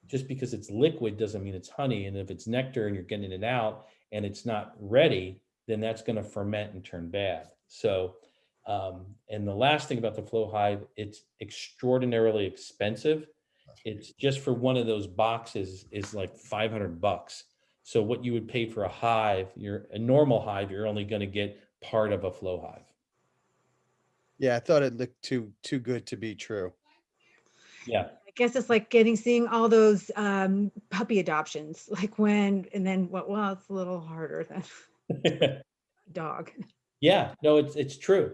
Just because it's liquid doesn't mean it's honey. And if it's nectar and you're getting it out and it's not ready, then that's going to ferment and turn bad. So, and the last thing about the flow hive, it's extraordinarily expensive. It's just for one of those boxes is like $500. So what you would pay for a normal hive, you're only going to get part of a flow hive. Yeah, I thought it looked too good to be true. Yeah. I guess it's like seeing all those puppy adoptions, like well, it's a little harder than dog. Yeah, no, it's true.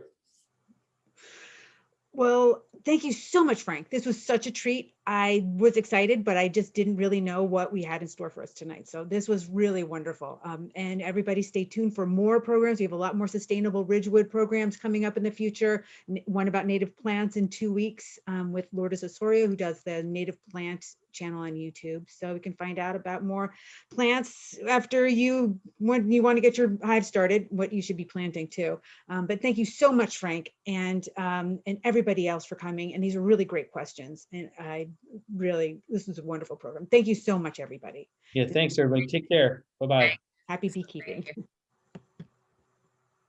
Well, thank you so much, Frank. This was such a treat. I was excited, but I just didn't really know what we had in store for us tonight. So this was really wonderful. And everybody stay tuned for more programs. We have a lot more sustainable Ridgewood programs coming up in the future. One about native plants in 2 weeks with Lourdes Osorio, who does the native plant channel on YouTube. So we can find out about more plants after when you want to get your hive started, what you should be planting too. But thank you so much, Frank, and everybody else for coming. And these are really great questions. And this was a wonderful program. Thank you so much, everybody. Yeah, thanks everybody. Take care. Bye-bye. Happy beekeeping. Thank you.